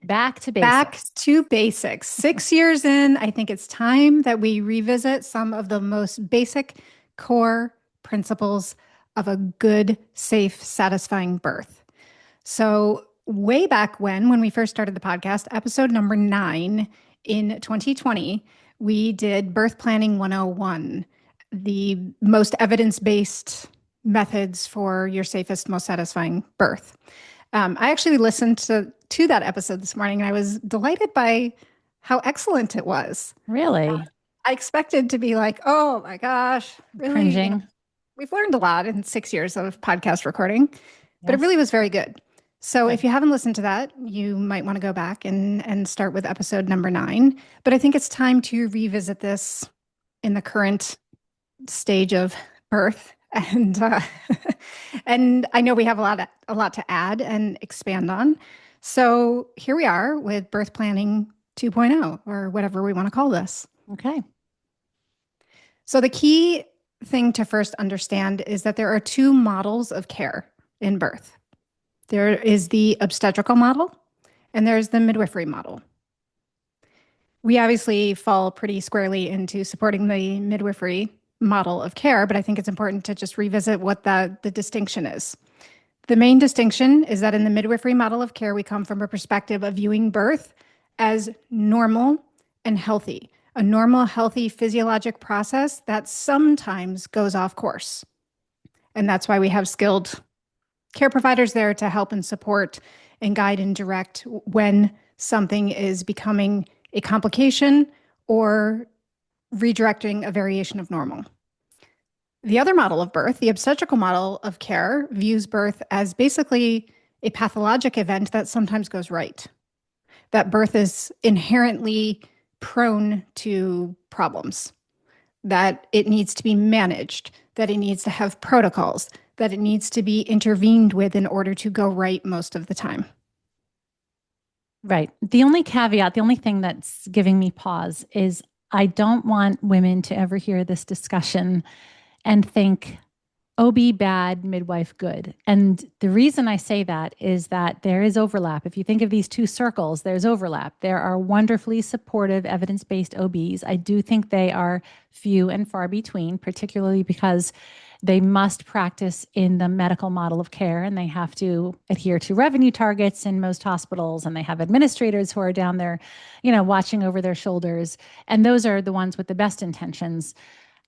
Back to Back basics. to basics. 6 years in, I think it's time that we revisit some of the most basic core principles of a good, safe, satisfying birth. So, way back when we first started the podcast, episode number 9 in 2020, we did Birth Planning 101, the most evidence based methods for your safest, most satisfying birth. I actually listened to that episode this morning and I was delighted by how excellent it was. Really? I expected to be like, oh my gosh, really? Cringing. We've learned a lot in 6 years of podcast recording, but it Yes. really was very good. So if Good. you haven't listened to that, you might want to go back and start with episode number 9. But I think it's time to revisit this in the current stage of birth. And I know we have a lot to add and expand on. So here we are with birth planning 2.0 or whatever we want to call this. Okay. So the key thing to first understand is that there are two models of care in birth. There is the obstetrical model and there's the midwifery model. We obviously fall pretty squarely into supporting the midwifery model of care, but I think it's important to just revisit what the distinction is. The main distinction is that in the midwifery model of care, we come from a perspective of viewing birth as normal and healthy, a normal, healthy physiologic process that sometimes goes off course. And that's why we have skilled care providers there to help and support and guide and direct when something is becoming a complication or redirecting a variation of normal. The other model of birth, the obstetrical model of care, views birth as basically a pathologic event that sometimes goes right. That birth is inherently prone to problems, that it needs to be managed, that it needs to have protocols, that it needs to be intervened with in order to go right most of the time. Right. The only caveat, the only thing that's giving me pause is I don't want women to ever hear this discussion and think OB bad, midwife good. And the reason I say that is that there is overlap. If you think of these two circles, there's overlap. There are wonderfully supportive evidence-based OBs. I do think they are few and far between, particularly because they must practice in the medical model of care and they have to adhere to revenue targets in most hospitals, and they have administrators who are down there, watching over their shoulders. And those are the ones with the best intentions.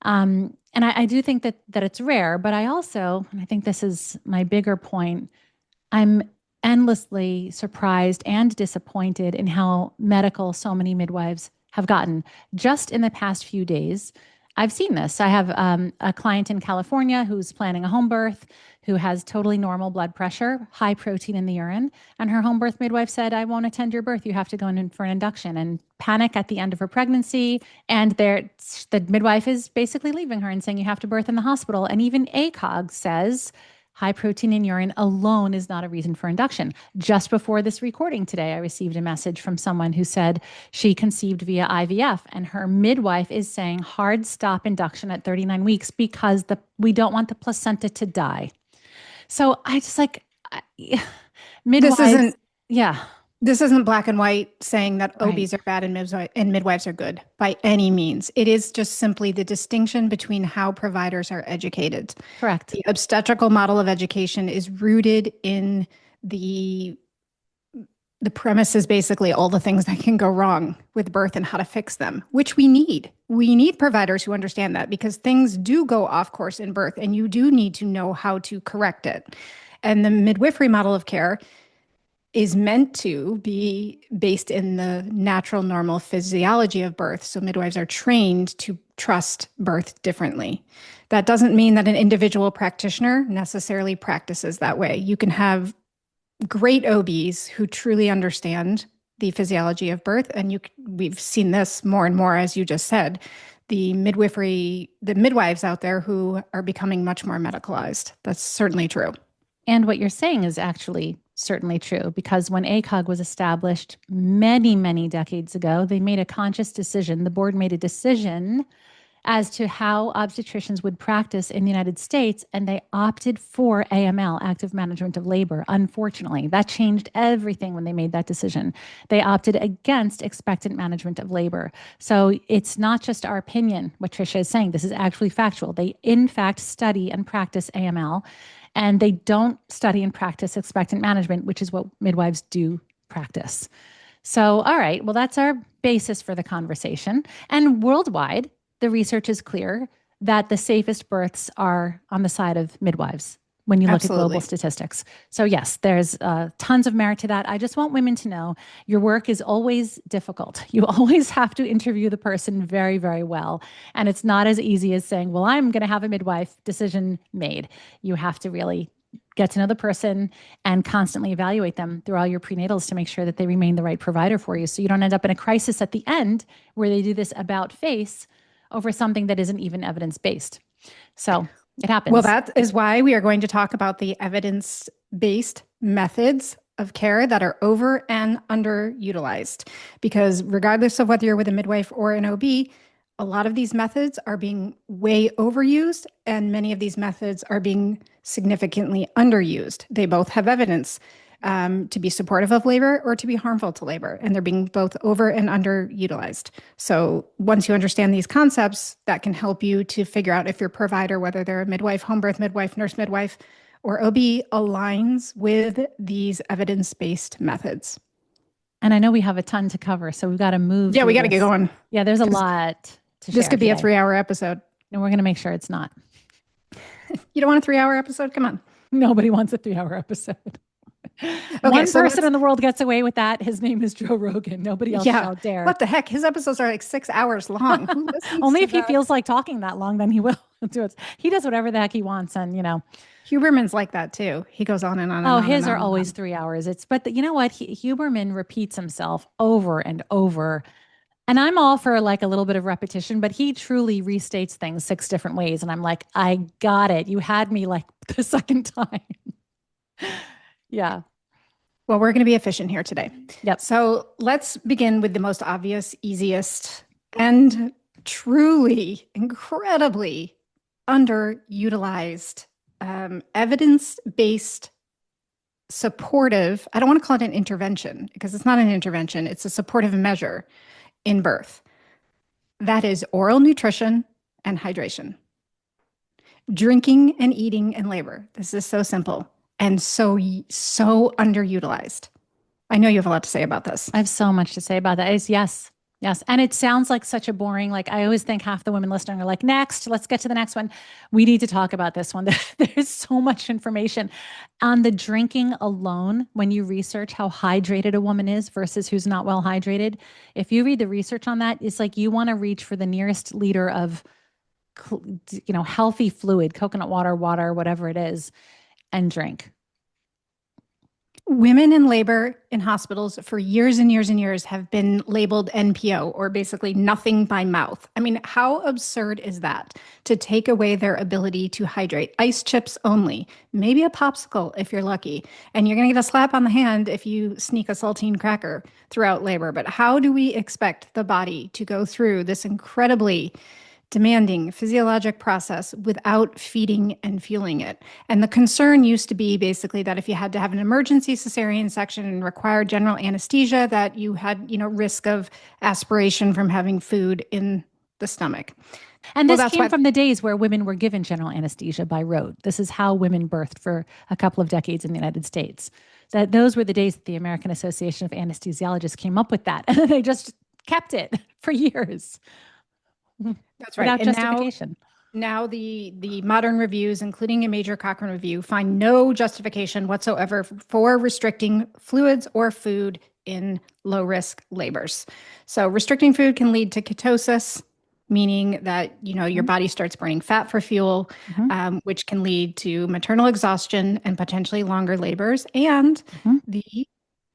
And I do think that it's rare, but I also, and I think this is my bigger point, I'm endlessly surprised and disappointed in how medical so many midwives have gotten. Just in the past few days, I've seen this. I have a client in California who's planning a home birth, who has totally normal blood pressure, high protein in the urine. And her home birth midwife said, I won't attend your birth. You have to go in for an induction, and panic at the end of her pregnancy. And the midwife is basically leaving her and saying, you have to birth in the hospital. And even ACOG says high protein in urine alone is not a reason for induction. Just before this recording today, I received a message from someone who said she conceived via IVF, and her midwife is saying hard stop induction at 39 weeks because we don't want the placenta to die. So I just midwives. Yeah. This isn't black and white saying that Right. OBs are bad and midwives are good by any means. It is just simply the distinction between how providers are educated. Correct. The obstetrical model of education is rooted in the premise is basically all the things that can go wrong with birth and how to fix them, which we need. We need providers who understand that, because things do go off course in birth and you do need to know how to correct it. And the midwifery model of care is meant to be based in the natural, normal physiology of birth. So midwives are trained to trust birth differently. That doesn't mean that an individual practitioner necessarily practices that way. You can have great OBs who truly understand the physiology of birth. And we've seen this more and more, as you just said, the midwives out there who are becoming much more medicalized. That's certainly true. And what you're saying is actually certainly true, because when ACOG was established many, many decades ago, they made a conscious decision. The board made a decision as to how obstetricians would practice in the United States, and they opted for AML, active management of labor. Unfortunately, that changed everything when they made that decision. They opted against expectant management of labor. So it's not just our opinion, what Tricia is saying. This is actually factual. They, in fact, study and practice AML, and they don't study and practice expectant management, which is what midwives do practice. So, all right, well, that's our basis for the conversation. And worldwide, the research is clear that the safest births are on the side of midwives when you look at global Absolutely. statistics. So, yes, there's tons of merit to that. I just want women to know your work is always difficult. You always have to interview the person very, very well. And it's not as easy as saying, well, I'm going to have a midwife, decision made. You have to really get to know the person and constantly evaluate them through all your prenatals to make sure that they remain the right provider for you. So you don't end up in a crisis at the end where they do this about face over something that isn't even evidence based. So it Well, happens. that is why we are going to talk about the evidence-based methods of care that are over and underutilized. Because regardless of whether you're with a midwife or an OB, a lot of these methods are being way overused, and many of these methods are being significantly underused. They both have evidence to be supportive of labor or to be harmful to labor, and they're being both over and underutilized. So once you understand these concepts, that can help you to figure out if your provider, whether they're a midwife, home birth midwife, nurse midwife, or OB, aligns with these evidence-based methods. And I know we have a ton to cover, so we've got to move Yeah, we through got to get this. going Yeah, there's a because lot to this share could be a today. 3-hour episode. And we're going to make sure it's not. You don't want a 3-hour episode? Come on. Nobody wants a 3-hour episode. Okay, One so person let's, in the world gets away with that. His name is Joe Rogan. Nobody else yeah. shall dare. What the heck? His episodes are like 6 hours long. Who listens Only to if he that? feels like talking that long, then he will do it. He does whatever the heck he wants. And, you know, Huberman's like that too. He goes on and on and oh, on and his are on and always on. 3 hours. You know what? Huberman repeats himself over and over. And I'm all for like a little bit of repetition, but he truly restates things 6 different ways. And I'm like, I got it. You had me like the second time. Yeah. Well, we're going to be efficient here today. Yep. So let's begin with the most obvious, easiest, and truly incredibly underutilized evidence-based supportive. I don't want to call it an intervention because it's not an intervention, it's a supportive measure in birth. That is oral nutrition and hydration. Drinking and eating in labor. This is so simple and so underutilized. I know you have a lot to say about this. I have so much to say about that. It's yes. Yes. And it sounds like such a boring, like I always think half the women listening are like, next, let's get to the next one. We need to talk about this one. There's so much information on the drinking alone. When you research how hydrated a woman is versus who's not well hydrated, if you read the research on that, it's like you want to reach for the nearest liter of, healthy fluid, coconut water, water, whatever it is, and drink. Women in labor in hospitals for years and years and years have been labeled NPO, or basically nothing by mouth. I mean, how absurd is that to take away their ability to hydrate? Ice chips only, maybe a popsicle if you're lucky. And you're going to get a slap on the hand if you sneak a saltine cracker throughout labor. But how do we expect the body to go through this incredibly demanding physiologic process without feeding and fueling it? And the concern used to be basically that if you had to have an emergency cesarean section and required general anesthesia, that you had, risk of aspiration from having food in the stomach. And Well, this that's came why. from the days where women were given general anesthesia by rote. This is how women birthed for a couple of decades in the United States. That those were the days that the American Association of Anesthesiologists came up with that. And they just kept it for years That's right. without And now justification. Now the modern reviews, including a major Cochrane review, find no justification whatsoever for restricting fluids or food in low risk labors. So restricting food can lead to ketosis, meaning that your body starts burning fat for fuel, Mm-hmm. which can lead to maternal exhaustion and potentially longer labors, and Mm-hmm. the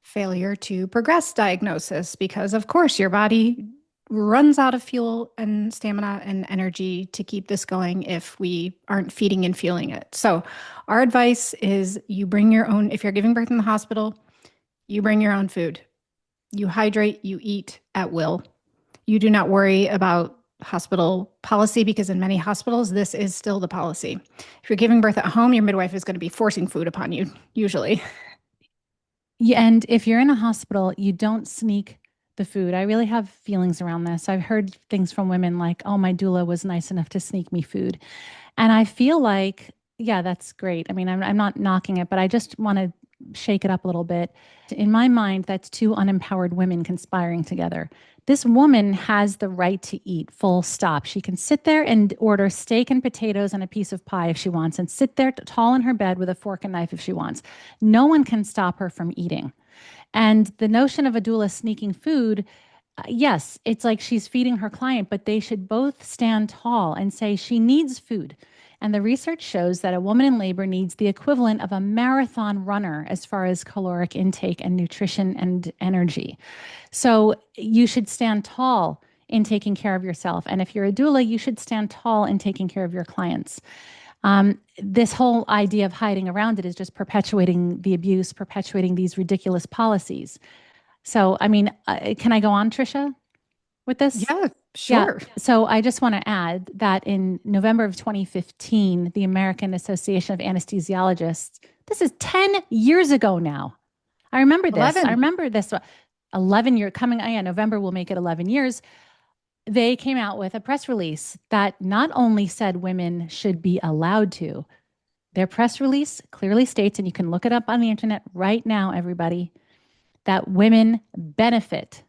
failure to progress diagnosis, because of course your body runs out of fuel and stamina and energy to keep this going if we aren't feeding and fueling it. So our advice is you bring your own, if you're giving birth in the hospital, you bring your own food. You hydrate, you eat at will. You do not worry about hospital policy because in many hospitals, this is still the policy. If you're giving birth at home, your midwife is going to be forcing food upon you, usually. Yeah, and if you're in a hospital, you don't sneak the food. I really have feelings around this. I've heard things from women like, oh, my doula was nice enough to sneak me food. And I feel like, yeah, that's great. I mean, I'm not knocking it, but I just want to shake it up a little bit. In my mind, that's two unempowered women conspiring together. This woman has the right to eat, full stop. She can sit there and order steak and potatoes and a piece of pie if she wants, and sit there tall in her bed with a fork and knife if she wants. No one can stop her from eating. And the notion of a doula sneaking food, yes, it's like she's feeding her client, but they should both stand tall and say she needs food. And the research shows that a woman in labor needs the equivalent of a marathon runner as far as caloric intake and nutrition and energy. So you should stand tall in taking care of yourself. And if you're a doula, you should stand tall in taking care of your clients. This whole idea of hiding around it is just perpetuating the abuse, perpetuating these ridiculous policies. So, I mean, can I go on, Trisha, with this? Yeah, Yeah. sure. So I just want to add that in November of 2015, the American Association of Anesthesiologists, this is 10 years ago now. I remember this. I 11. remember this 11 year coming. Yeah, November will make it 11 years. They came out with a press release that not only said women should be allowed to, their press release clearly states, and you can look it up on the internet right now, everybody, that women benefit.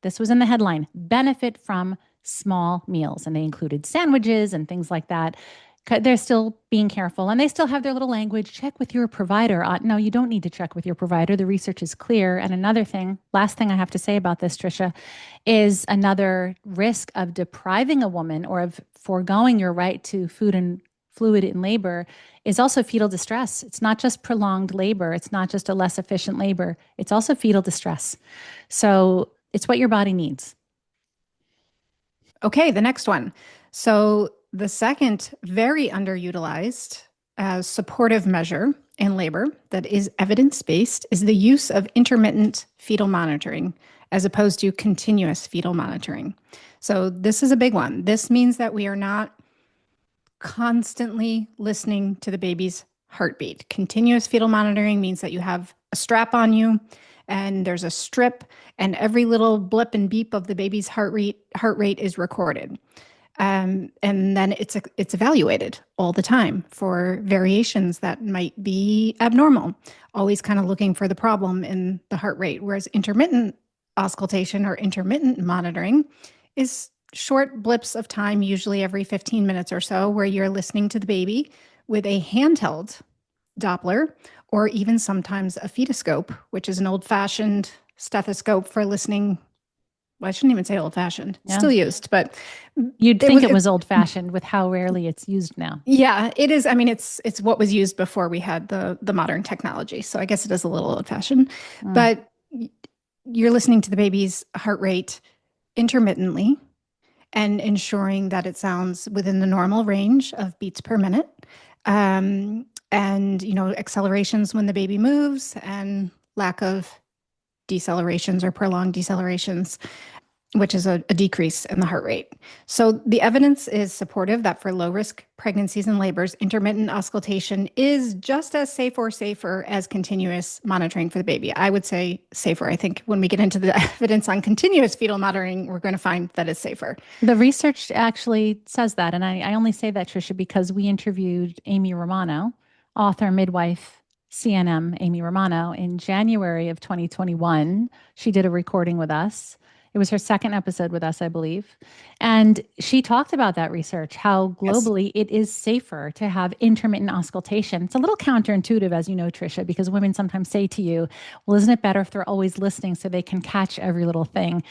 This was in the headline, benefit from small meals. And they included sandwiches and things like that. They're still being careful and they still have their little language. Check with your provider. No, you don't need to check with your provider. The research is clear. And another thing, last thing I have to say about this, Trisha, is another risk of depriving a woman or of foregoing your right to food and fluid in labor is also fetal distress. It's not just prolonged labor. It's not just a less efficient labor. It's also fetal distress. So it's what your body needs. Okay, the next one. So the second very underutilized supportive measure in labor that is evidence-based is the use of intermittent fetal monitoring as opposed to continuous fetal monitoring. So this is a big one. This means that we are not constantly listening to the baby's heartbeat. Continuous fetal monitoring means that you have a strap on you and there's a strip and every little blip and beep of the baby's heart rate is recorded. And then it's evaluated all the time for variations that might be abnormal, always kind of looking for the problem in the heart rate. Whereas intermittent auscultation or intermittent monitoring is short blips of time, usually every 15 minutes or so, where you're listening to the baby with a handheld Doppler or even sometimes a fetoscope, which is an old-fashioned stethoscope for listening. Well, I shouldn't even say old-fashioned. Yeah. Still used, but you'd think it was old-fashioned with how rarely it's used now. Yeah, it is. I mean, it's what was used before we had the modern technology. So I guess it is a little old-fashioned. But you're listening to the baby's heart rate intermittently and ensuring that it sounds within the normal range of beats per minute. And, accelerations when the baby moves and lack of decelerations or prolonged decelerations, which is a decrease in the heart rate. So the evidence is supportive that for low-risk pregnancies and labors, intermittent auscultation is just as safe or safer as continuous monitoring for the baby. I would say safer. I think when we get into the evidence on continuous fetal monitoring, we're going to find that it's safer. The research actually says that. And I only say that, Trisha, because we interviewed Amy Romano, author, midwife, CNM, Amy Romano, in January of 2021. She did a recording with us. It was her second episode with us, I believe. And she talked about that research, how globally it is safer to have intermittent auscultation. It's a little counterintuitive, as you know, Trisha, because women sometimes say to you, well, isn't it better if they're always listening so they can catch every little thing,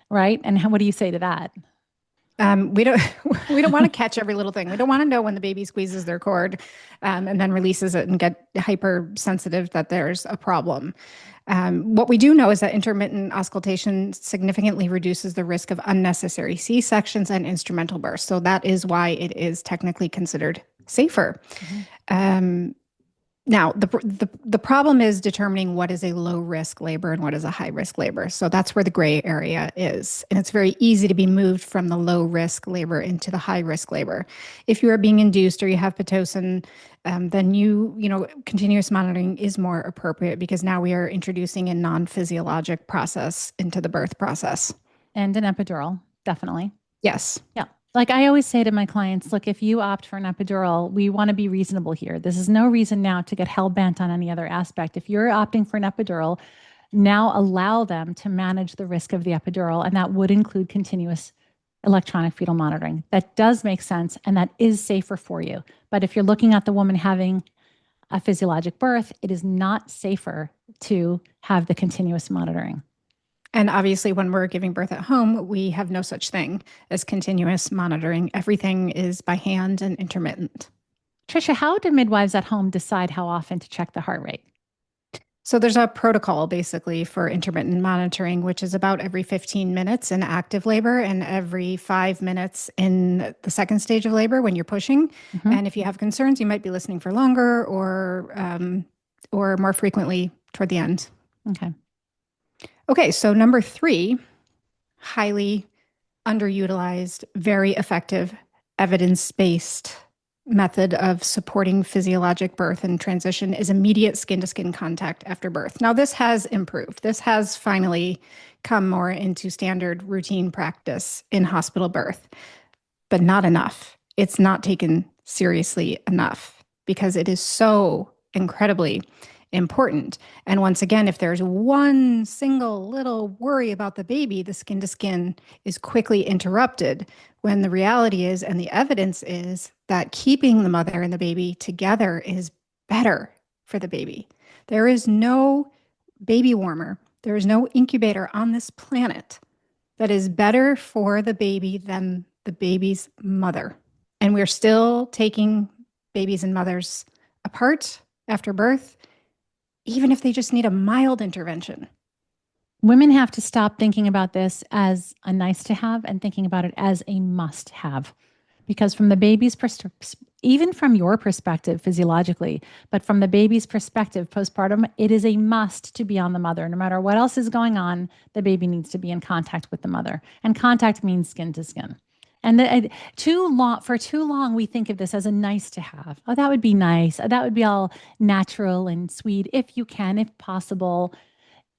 right? And what do you say to that? We don't want to catch every little thing. We don't want to know when the baby squeezes their cord and then releases it and get hypersensitive that there's a problem. What we do know is that intermittent auscultation significantly reduces the risk of unnecessary C-sections and instrumental births. So that is why it is technically considered safer. Now, the problem is determining what is a low risk labor and what is a high risk labor. So that's where the gray area is. And it's very easy to be moved from the low risk labor into the high risk labor. If you are being induced or you have Pitocin, then continuous monitoring is more appropriate because now we are introducing a non-physiologic process into the birth process. And an epidural, definitely. Yes. Yeah. Like I always say to my clients, look, if you opt for an epidural, we want to be reasonable here. This is no reason now to get hell bent on any other aspect. If you're opting for an epidural, now allow them to manage the risk of the epidural, and that would include continuous electronic fetal monitoring. That does make sense, and that is safer for you. But if you're looking at the woman having a physiologic birth, it is not safer to have the continuous monitoring. And obviously, when we're giving birth at home, we have no such thing as continuous monitoring. Everything is by hand and intermittent. Trisha, how do midwives at home decide how often to check the heart rate? So there's a protocol basically for intermittent monitoring, which is about every 15 minutes in active labor and every 5 minutes in the second stage of labor when you're pushing. Mm-hmm. And if you have concerns, you might be listening for longer or more frequently toward the end. Okay. Okay, so number 3, highly underutilized, very effective, evidence-based method of supporting physiologic birth and transition is immediate skin-to-skin contact after birth. Now, this has improved. This has finally come more into standard routine practice in hospital birth, but not enough. It's not taken seriously enough because it is so incredibly important. And once again, if there's one single little worry about the baby, the skin to skin is quickly interrupted when the reality is, and the evidence is, that keeping the mother and the baby together is better for the baby. There is no baby warmer, there is no incubator on this planet that is better for the baby than the baby's mother. And we're still taking babies and mothers apart after birth, even if they just need a mild intervention. Women have to stop thinking about this as a nice to have and thinking about it as a must have. Because from the baby's perspective, even from your perspective physiologically, but from the baby's perspective postpartum, it is a must to be on the mother. No matter what else is going on, the baby needs to be in contact with the mother. And contact means skin to skin. And for too long, we think of this as a nice to have. Oh, that would be nice. That would be all natural and sweet if you can, if possible.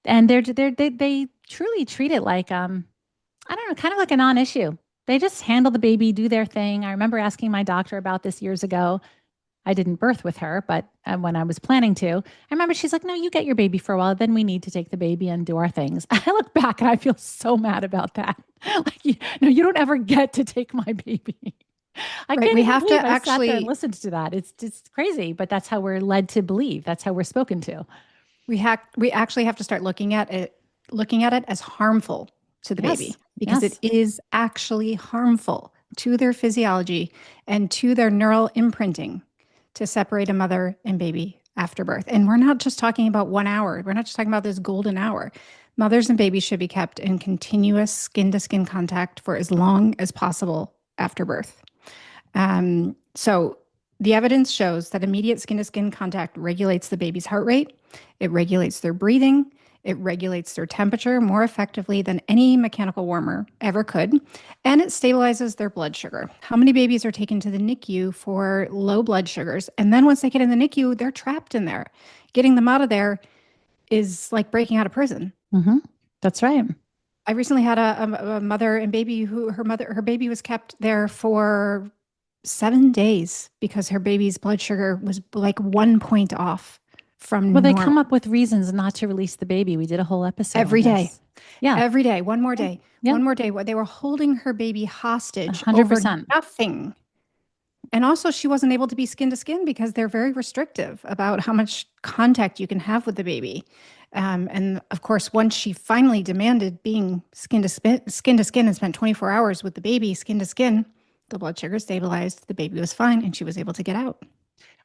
And they truly treat it like I don't know, kind of like a non-issue. They just handle the baby, do their thing. I remember asking my doctor about this years ago. I didn't birth with her, but when I was planning to, I remember she's like, no, you get your baby for a while. Then we need to take the baby and do our things. I look back and I feel so mad about that. Like, no, you don't ever get to take my baby. I Right. can't We even have to believe I sat there and actually, listened to that. It's just crazy, but that's how we're led to believe. That's how we're spoken to. we actually have to start looking at it as harmful to the baby Yes. because it Yes. is actually harmful to their physiology and to their neural imprinting to separate a mother and baby after birth. And we're not just talking about 1 hour. We're not just talking about this golden hour. Mothers and babies should be kept in continuous skin to skin contact for as long as possible after birth. So the evidence shows that immediate skin to skin contact regulates the baby's heart rate, it regulates their breathing, it regulates their temperature more effectively than any mechanical warmer ever could, and it stabilizes their blood sugar. How many babies are taken to the NICU for low blood sugars? And then once they get in the NICU, they're trapped in there. Getting them out of there is like breaking out of prison. Mm-hmm. That's right. I recently had a mother and baby who her baby was kept there for 7 days because her baby's blood sugar was like 1 point off Well, from they come normal. up with reasons not to release the baby. We did a whole episode on Every day, this. Yeah. every day, one more Yeah. day, Yeah. one more day. They were holding her baby hostage over 100%. nothing. And also, she wasn't able to be skin to skin because they're very restrictive about how much contact you can have with the baby. And of course, once she finally demanded being skin to skin and spent 24 hours with the baby skin to skin, the blood sugar stabilized, the baby was fine, and she was able to get out.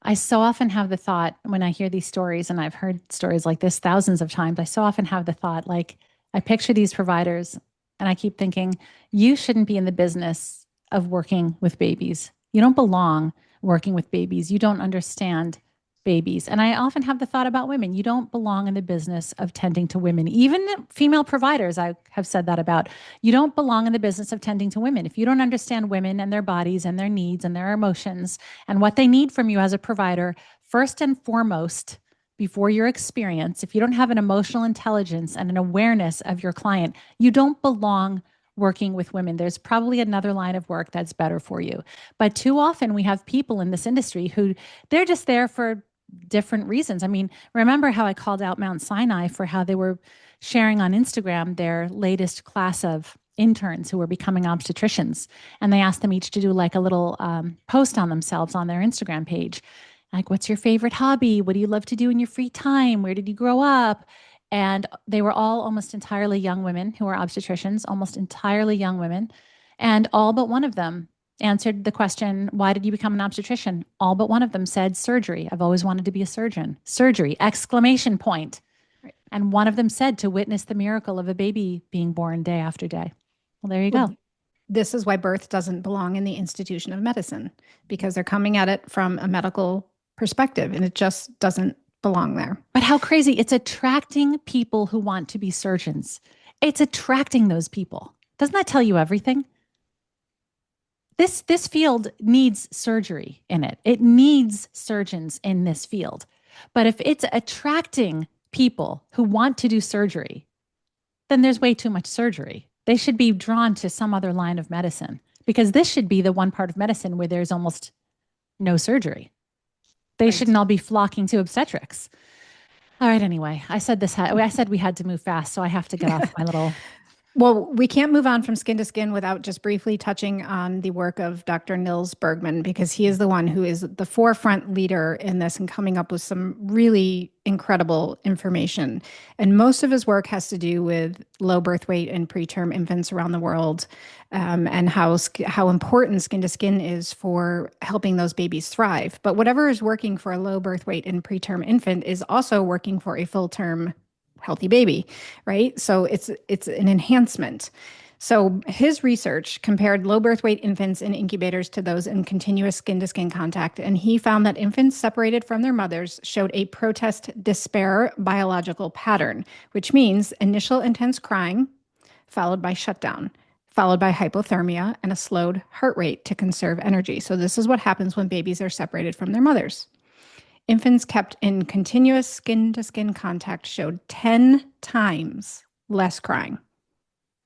I so often have the thought when I hear these stories, and I've heard stories like this thousands of times, I so often have the thought, like, I picture these providers and I keep thinking, you shouldn't be in the business of working with babies. You don't belong working with babies. You don't understand babies. And I often have the thought about women. You don't belong in the business of tending to women. Even female providers, I have said that about. You don't belong in the business of tending to women. If you don't understand women and their bodies and their needs and their emotions and what they need from you as a provider, first and foremost, before your experience, if you don't have an emotional intelligence and an awareness of your client, you don't belong working with women. There's probably another line of work that's better for you. But too often we have people in this industry who they're just there for different reasons. I mean, remember how I called out Mount Sinai for how they were sharing on Instagram their latest class of interns who were becoming obstetricians. And they asked them each to do like a little post on themselves on their Instagram page. Like, what's your favorite hobby? What do you love to do in your free time? Where did you grow up? And they were all almost entirely young women who were obstetricians, almost entirely young women. And all but one of them answered the question, why did you become an obstetrician? All but one of them said surgery. I've always wanted to be a surgeon. Surgery, exclamation point. Right. And one of them said to witness the miracle of a baby being born day after day. Well, there you Well, go. this is why birth doesn't belong in the institution of medicine, because they're coming at it from a medical perspective and it just doesn't belong there. But how crazy. It's attracting people who want to be surgeons. It's attracting those people. Doesn't that tell you everything? This field needs surgery in it. It needs surgeons in this field. But if it's attracting people who want to do surgery, then there's way too much surgery. They should be drawn to some other line of medicine because this should be the one part of medicine where there's almost no surgery. They Right. shouldn't all be flocking to obstetrics. All right, anyway, I said we had to move fast, so I have to get off my little. Well, we can't move on from skin to skin without just briefly touching on the work of Dr. Nils Bergman, because he is the one who is the forefront leader in this and coming up with some really incredible information. And most of his work has to do with low birth weight and preterm infants around the world, and how important skin to skin is for helping those babies thrive. But whatever is working for a low birth weight and preterm infant is also working for a full term healthy baby, right? So it's an enhancement. So his research compared low birth weight infants in incubators to those in continuous skin to skin contact, and he found that infants separated from their mothers showed a protest despair biological pattern, which means initial intense crying followed by shutdown, followed by hypothermia and a slowed heart rate to conserve energy. So this is what happens when babies are separated from their mothers. Infants kept in continuous skin to skin contact showed 10 times less crying.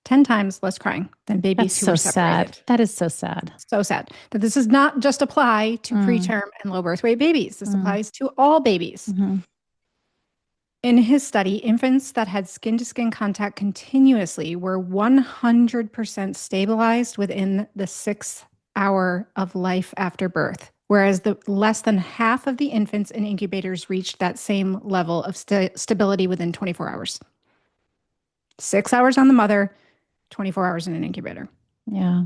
10 times less crying than babies That's who so were separated. sad. That is so sad. So sad that this does not just apply to preterm and low birth weight babies. This applies to all babies. Mm-hmm. In his study, infants that had skin to skin contact continuously were 100% stabilized within the 6th hour of life after birth, whereas the less than half of the infants in incubators reached that same level of stability within 24 hours. 6 hours on the mother, 24 hours in an incubator. Yeah.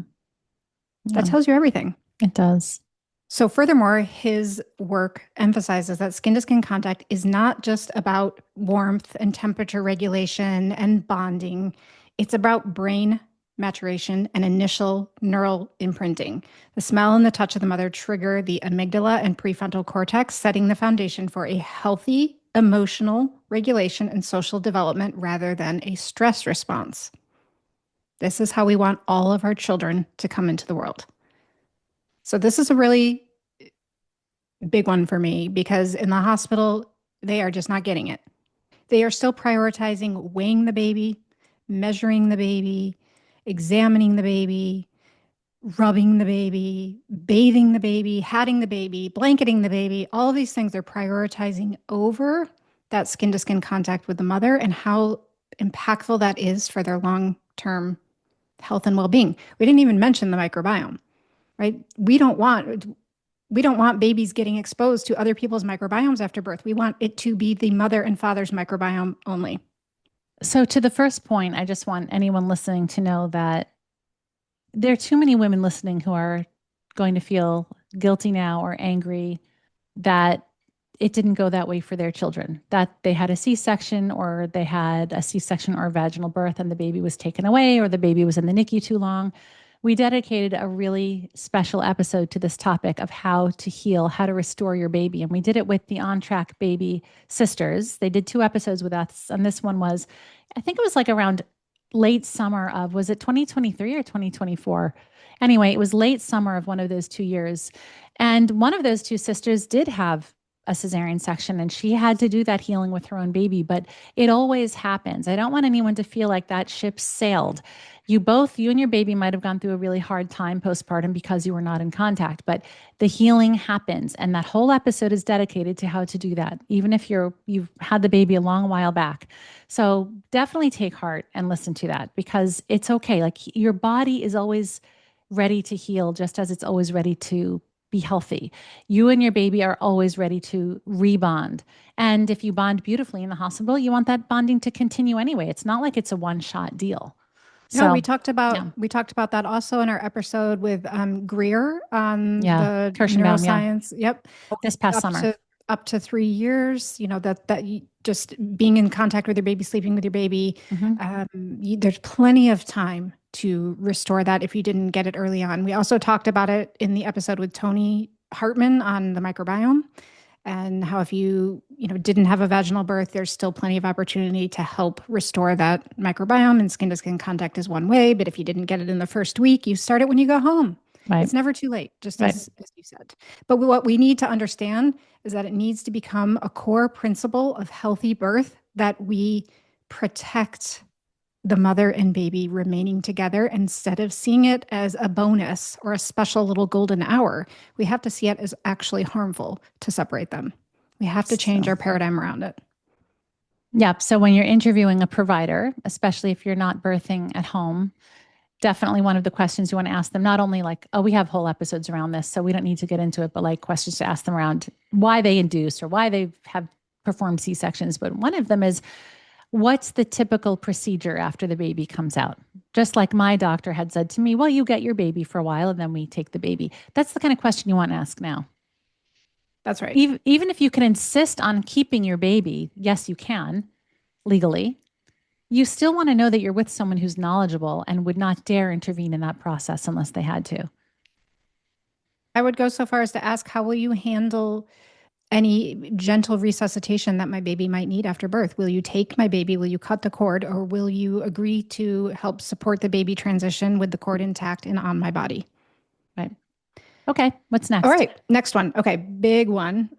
That tells you everything. It does. So, furthermore, his work emphasizes that skin to skin contact is not just about warmth and temperature regulation and bonding, it's about brain maturation and initial neural imprinting. The smell and the touch of the mother trigger the amygdala and prefrontal cortex, setting the foundation for a healthy emotional regulation and social development rather than a stress response. This is how we want all of our children to come into the world. So this is a really big one for me because in the hospital, they are just not getting it. They are still prioritizing weighing the baby, measuring the baby, examining the baby, rubbing the baby, bathing the baby, hatting the baby, blanketing the baby. All of these things they're prioritizing over that skin to skin contact with the mother and how impactful that is for their long-term health and well-being. We didn't even mention the microbiome. Right? We don't want babies getting exposed to other people's microbiomes after birth. We want it to be the mother and father's microbiome only. So, to the first point, I just want anyone listening to know that there are too many women listening who are going to feel guilty now or angry that it didn't go that way for their children, that they had a C-section or they had a C-section or a vaginal birth and the baby was taken away or the baby was in the NICU too long. we dedicated a really special episode to this topic of how to heal, how to restore your baby. And we did it with the On Track Baby sisters. They did 2 episodes with us. And this one was, I think it was like around late summer of, was it 2023 or 2024? Anyway, it was late summer of one of those 2 years. And one of those two sisters did have a cesarean section, and she had to do that healing with her own baby, but it always happens. I don't want anyone to feel like that ship sailed. You and your baby might have gone through a really hard time postpartum because you were not in contact, but the healing happens. And that whole episode is dedicated to how to do that, even if you've had the baby a long while back. So definitely take heart and listen to that, because it's okay. Like, your body is always ready to heal, just as it's always ready to be healthy. You and your baby are always ready to rebond. And if you bond beautifully in the hospital, you want that bonding to continue anyway. It's not like it's a one-shot deal. No, So, yeah, we talked about that also in our episode with Greer on yeah, the Kirschenbaum, yeah. neuroscience. Yep, This past up summer. to up to 3 years. You know that just being in contact with your baby, sleeping with your baby. Hmm. There's plenty of time to restore that if you didn't get it early on. We also talked about it in the episode with Tony Hartman on the microbiome, and how if you didn't have a vaginal birth, there's still plenty of opportunity to help restore that microbiome. And skin to skin contact is one way, but if you didn't get it in the first week, you start it when you go home. Right, It's never too late, just right. as you said. But what we need to understand is that it needs to become a core principle of healthy birth that we protect the mother and baby remaining together instead of seeing it as a bonus or a special little golden hour. We have to see it as actually harmful to separate them. We have to change So, our paradigm around it. yeah. So when you're interviewing a provider, especially if you're not birthing at home, definitely one of the questions you want to ask them, not only like, oh, we have whole episodes around this, so we don't need to get into it, but like questions to ask them around why they induce or why they have performed C-sections. But one of them is, what's the typical procedure after the baby comes out? Just like my doctor had said to me, well, you get your baby for a while and then we take the baby. That's the kind of question you want to ask now. That's right. Even if you can insist on keeping your baby, yes, you can legally, you still want to know that you're with someone who's knowledgeable and would not dare intervene in that process unless they had to. I would go so far as to ask, how will you handle any gentle resuscitation that my baby might need after birth? Will you take my baby? Will you cut the cord? Or will you agree to help support the baby transition with the cord intact and on my body? Right. Okay. What's All next? right, next one. Okay, big one.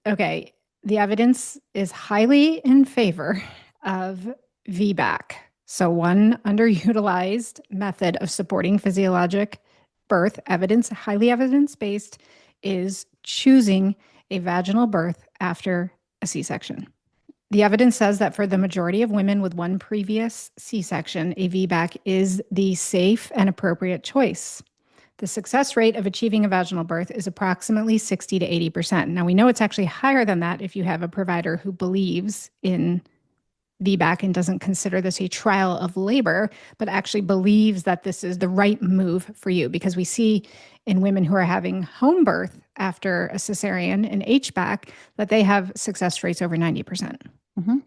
Okay, the evidence is highly in favor of VBAC. So, one underutilized method of supporting physiologic birth, highly evidence based, is choosing a vaginal birth after a C section. The evidence says that for the majority of women with one previous C section, a VBAC is the safe and appropriate choice. The success rate of achieving a vaginal birth is approximately 60 to 80%. Now, we know it's actually higher than that if you have a provider who believes in VBAC and doesn't consider this a trial of labor, but actually believes that this is the right move for you. Because we see in women who are having home birth after a cesarean and HBAC that they have success rates over 90%. Mm-hmm.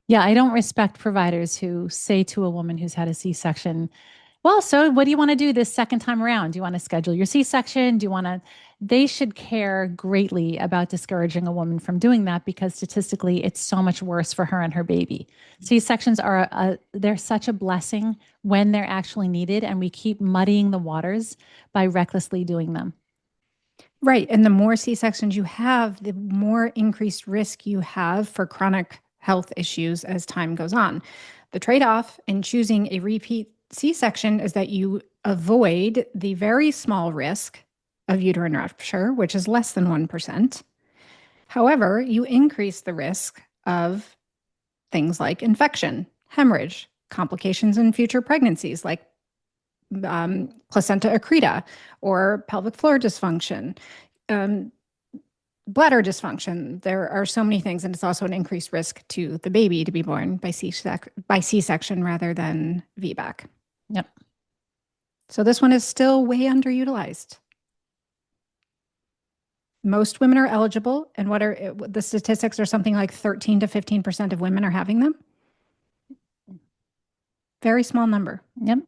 Yeah, I don't respect providers who say to a woman who's had a C-section, well, so what do you want to do this second time around? Do you want to schedule your C-section? Do you want to? They should care greatly about discouraging a woman from doing that, because statistically, it's so much worse for her and her baby. C-sections they're such a blessing when they're actually needed, and we keep muddying the waters by recklessly doing them. Right. And the more C sections you have, the more increased risk you have for chronic health issues as time goes on. The trade off in choosing a repeat C section is that you avoid the very small risk of uterine rupture, which is less than 1%. However, you increase the risk of things like infection, hemorrhage, complications in future pregnancies like placenta accreta or pelvic floor dysfunction, um, bladder dysfunction. There are so many things, and it's also an increased risk to the baby to be born by C-section rather than VBAC. Yep. So this one is still way underutilized. Most women are eligible, and what are the statistics are something like 13 to 15% of women are having them. Very small number. Yep.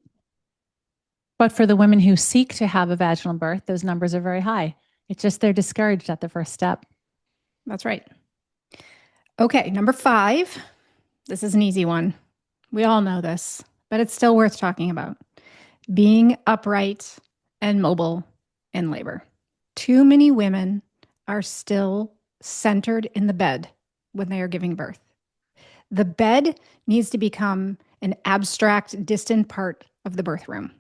But for the women who seek to have a vaginal birth, those numbers are very high. It's just they're discouraged at the first step. That's right. Okay, number 5. This is an easy one. We all know this, but it's still worth talking about. Being upright and mobile in labor. Too many women are still centered in the bed when they are giving birth. The bed needs to become an abstract, distant part of the birth room.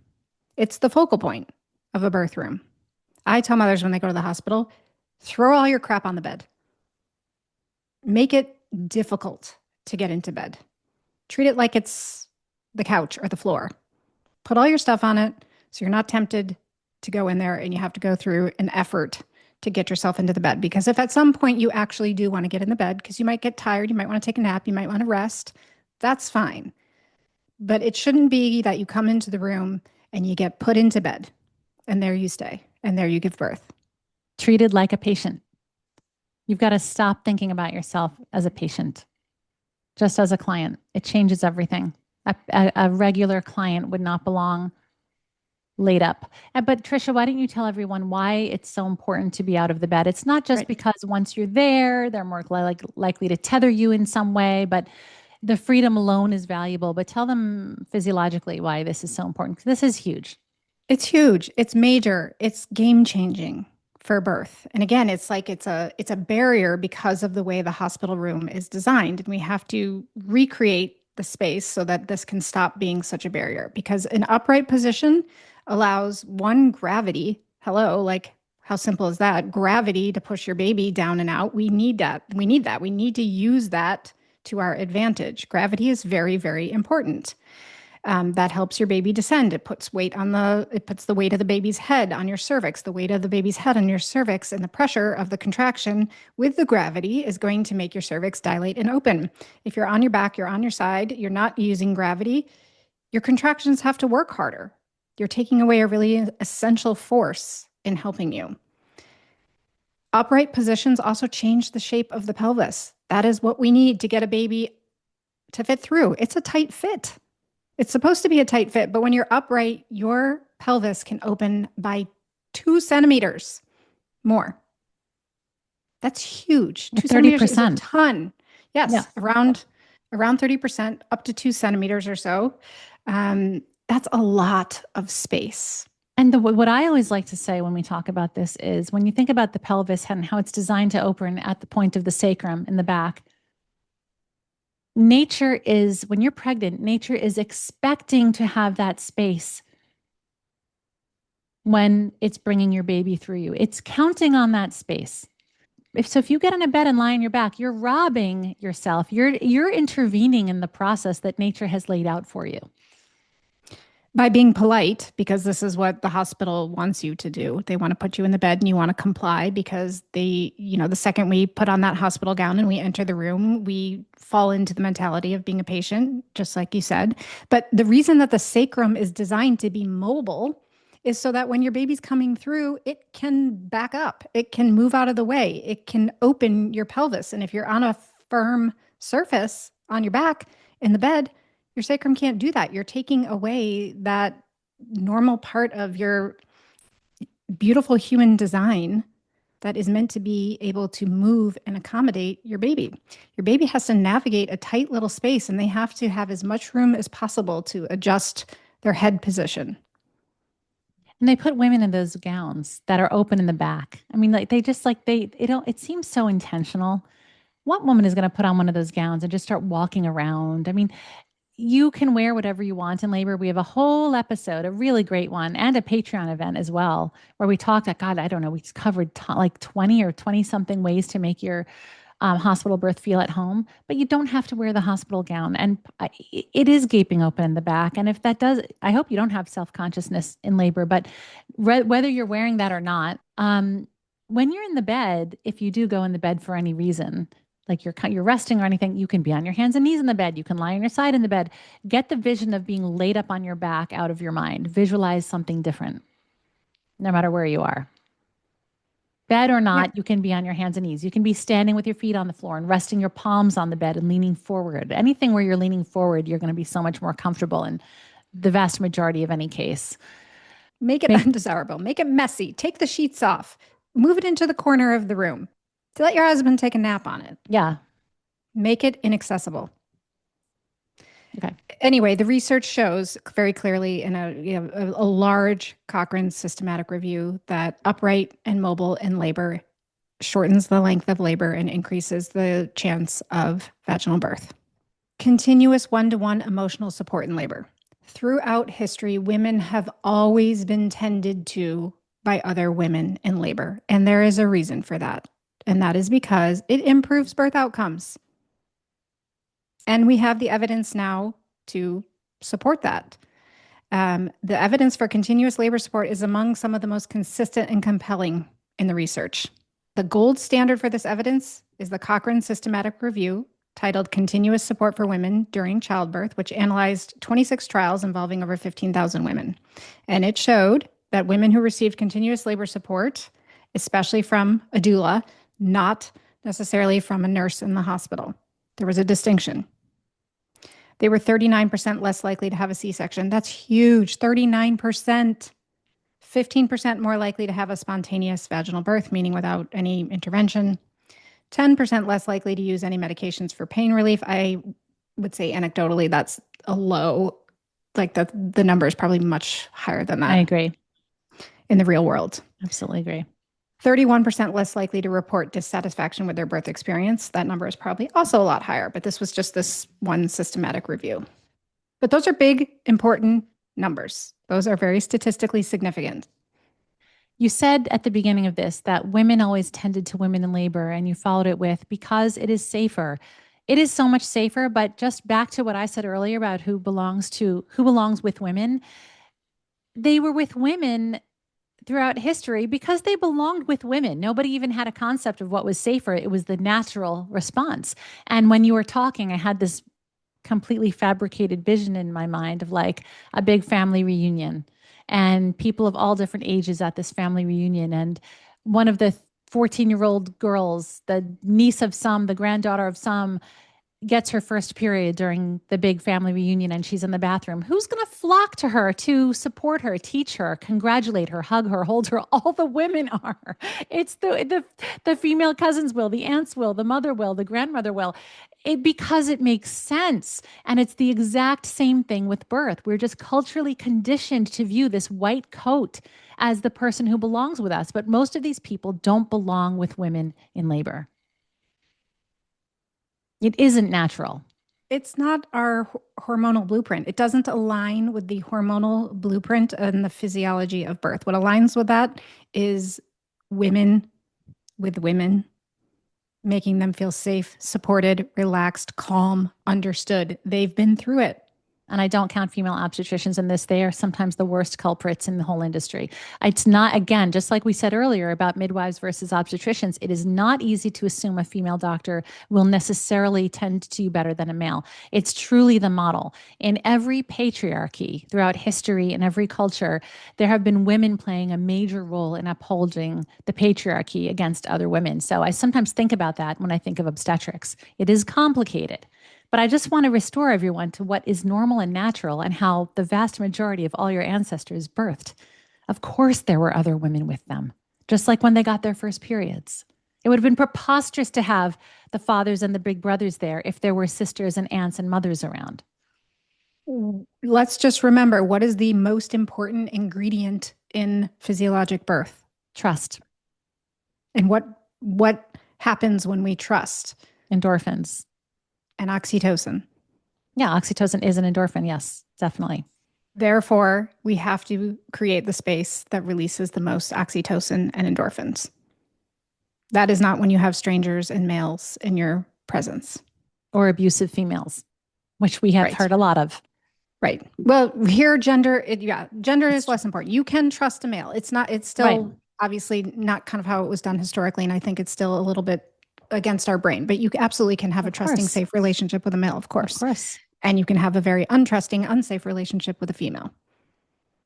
It's the focal point of a birth room. I tell mothers when they go to the hospital, throw all your crap on the bed. Make it difficult to get into bed. Treat it like it's the couch or the floor. Put all your stuff on it so you're not tempted to go in there and you have to go through an effort to get yourself into the bed. Because if at some point you actually do want to get in the bed, because you might get tired, you might want to take a nap, you might want to rest, that's fine. But it shouldn't be that you come into the room and you get put into bed and there you stay and there you give birth. Treated like a patient. You've got to stop thinking about yourself as a patient, just as a client. It changes everything. A regular client would not belong laid up. But Trisha, why don't you tell everyone why it's so important to be out of the bed? It's not just because once you're there, they're more likely to tether you in some way, but the freedom alone is valuable. But tell them physiologically why this is so important. This is huge. It's huge. It's major. It's game changing for birth. And again, it's like it's a barrier because of the way the hospital room is designed. And we have to recreate the space so that this can stop being such a barrier. Because an upright position allows one, gravity. Hello, like how simple is that? Gravity to push your baby down and out. We need that. We need that. We need to use that to our advantage. Gravity is very, very important. That helps your baby descend. It puts the weight of the baby's head on your cervix, the weight of the baby's head on your cervix, and the pressure of the contraction with the gravity is going to make your cervix dilate and open. If you're on your back, you're on your side, you're not using gravity, your contractions have to work harder. You're taking away a really essential force in helping you. Upright positions also change the shape of the pelvis. That is what we need to get a baby to fit through. It's a tight fit. It's supposed to be a tight fit, but when you're upright, your pelvis can open by 2 centimeters more. That's huge. 2 centimeters is a ton. Yes, yeah. around 30%, up to 2 centimeters or so. That's a lot of space. And what I always like to say when we talk about this is when you think about the pelvis and how it's designed to open at the point of the sacrum in the back, nature is, when you're pregnant, nature is expecting to have that space when it's bringing your baby through you. It's counting on that space. If you get in a bed and lie on your back, you're robbing yourself. You're intervening in the process that nature has laid out for you. By being polite, because this is what the hospital wants you to do. They want to put you in the bed and you want to comply because the second we put on that hospital gown and we enter the room, we fall into the mentality of being a patient, just like you said. But the reason that the sacrum is designed to be mobile is so that when your baby's coming through, it can back up. It can move out of the way. It can open your pelvis. And if you're on a firm surface on your back in the bed, your sacrum can't do that. You're taking away that normal part of your beautiful human design that is meant to be able to move and accommodate your baby. Your baby has to navigate a tight little space, and they have to have as much room as possible to adjust their head position. And they put women in those gowns that are open in the back. I mean, it seems so intentional. What woman is going to put on one of those gowns and just start walking around? I mean, you can wear whatever you want in labor. We have a whole episode, a really great one, and a Patreon event as well, where we talked, we covered like 20 or 20 something ways to make your hospital birth feel at home, but you don't have to wear the hospital gown. And it is gaping open in the back. And if that does, I hope you don't have self-consciousness in labor, but whether you're wearing that or not, when you're in the bed, if you do go in the bed for any reason, like you're resting or anything, you can be on your hands and knees in the bed. You can lie on your side in the bed. Get the vision of being laid up on your back out of your mind. Visualize something different, no matter where you are. Bed or not, you can be on your hands and knees. You can be standing with your feet on the floor and resting your palms on the bed and leaning forward. Anything where you're leaning forward, you're going to be so much more comfortable in the vast majority of any case. Make it Make, undesirable. Make it messy. Take the sheets off. Move it into the corner of the room. To let your husband take a nap on it. yeah. Make it inaccessible. Okay. Anyway, the research shows very clearly in a large Cochrane systematic review that upright and mobile in labor shortens the length of labor and increases the chance of vaginal birth. Continuous one-to-one emotional support in labor. Throughout history, women have always been tended to by other women in labor, and there is a reason for that. And that is because it improves birth outcomes. And we have the evidence now to support that. The evidence for continuous labor support is among some of the most consistent and compelling in the research. The gold standard for this evidence is the Cochrane Systematic Review titled Continuous Support for Women During Childbirth, which analyzed 26 trials involving over 15,000 women. And it showed that women who received continuous labor support, especially from a doula, not necessarily from a nurse in the hospital, there was a distinction. They were 39% less likely to have a C-section. That's huge. 39%. 15% more likely to have a spontaneous vaginal birth, meaning without any intervention. 10% less likely to use any medications for pain relief. I would say anecdotally that's a low, like the number is probably much higher than I that agree. in the real world. Absolutely agree. 31% less likely to report dissatisfaction with their birth experience. That number is probably also a lot higher, but this was just this one systematic review. But those are big, important numbers. Those are very statistically significant. You said at the beginning of this that women always tended to women in labor, and you followed it with because it is safer. It is so much safer, but just back to what I said earlier about who belongs with women. They were with women throughout history because they belonged with women. Nobody even had a concept of what was safer. It was the natural response. And when you were talking, I had this completely fabricated vision in my mind of like a big family reunion and people of all different ages at this family reunion. And one of the 14-year-old girls, the niece of some, the granddaughter of some, gets her first period during the big family reunion and she's in the bathroom. Who's going to flock to her to support her, teach her, congratulate her, hug her, hold her? All the women are. It's the female cousins will, the aunts will, the mother will, the grandmother will. Because it makes sense. And it's the exact same thing with birth. We're just culturally conditioned to view this white coat as the person who belongs with us. But most of these people don't belong with women in labor. It isn't natural. It's not our hormonal blueprint. It doesn't align with the hormonal blueprint and the physiology of birth. What aligns with that is women with women, making them feel safe, supported, relaxed, calm, understood. They've been through it. And I don't count female obstetricians in this. They are sometimes the worst culprits in the whole industry. It's not, again, just like we said earlier about midwives versus obstetricians, it is not easy to assume a female doctor will necessarily tend to you better than a male. It's truly the model. In every patriarchy throughout history and every culture, there have been women playing a major role in upholding the patriarchy against other women. So I sometimes think about that when I think of obstetrics. It is complicated. But I just want to restore everyone to what is normal and natural and how the vast majority of all your ancestors birthed. Of course, there were other women with them, just like when they got their first periods. It would have been preposterous to have the fathers and the big brothers there if there were sisters and aunts and mothers around. Let's just remember what is the most important ingredient in physiologic birth? Trust. And what happens when we trust? Endorphins. And oxytocin. Yeah, oxytocin is an endorphin. Yes, definitely. Therefore, we have to create the space that releases the most oxytocin and endorphins. That is not when you have strangers and males in your presence. Or abusive females, which we have heard a lot of. Right. Well, here, gender is less important. You can trust a male. It's still obviously not kind of how it was done historically. And I think it's still a little bit against our brain, but you absolutely can have a trusting, safe relationship with a male, of course. Of course. And you can have a very untrusting, unsafe relationship with a female.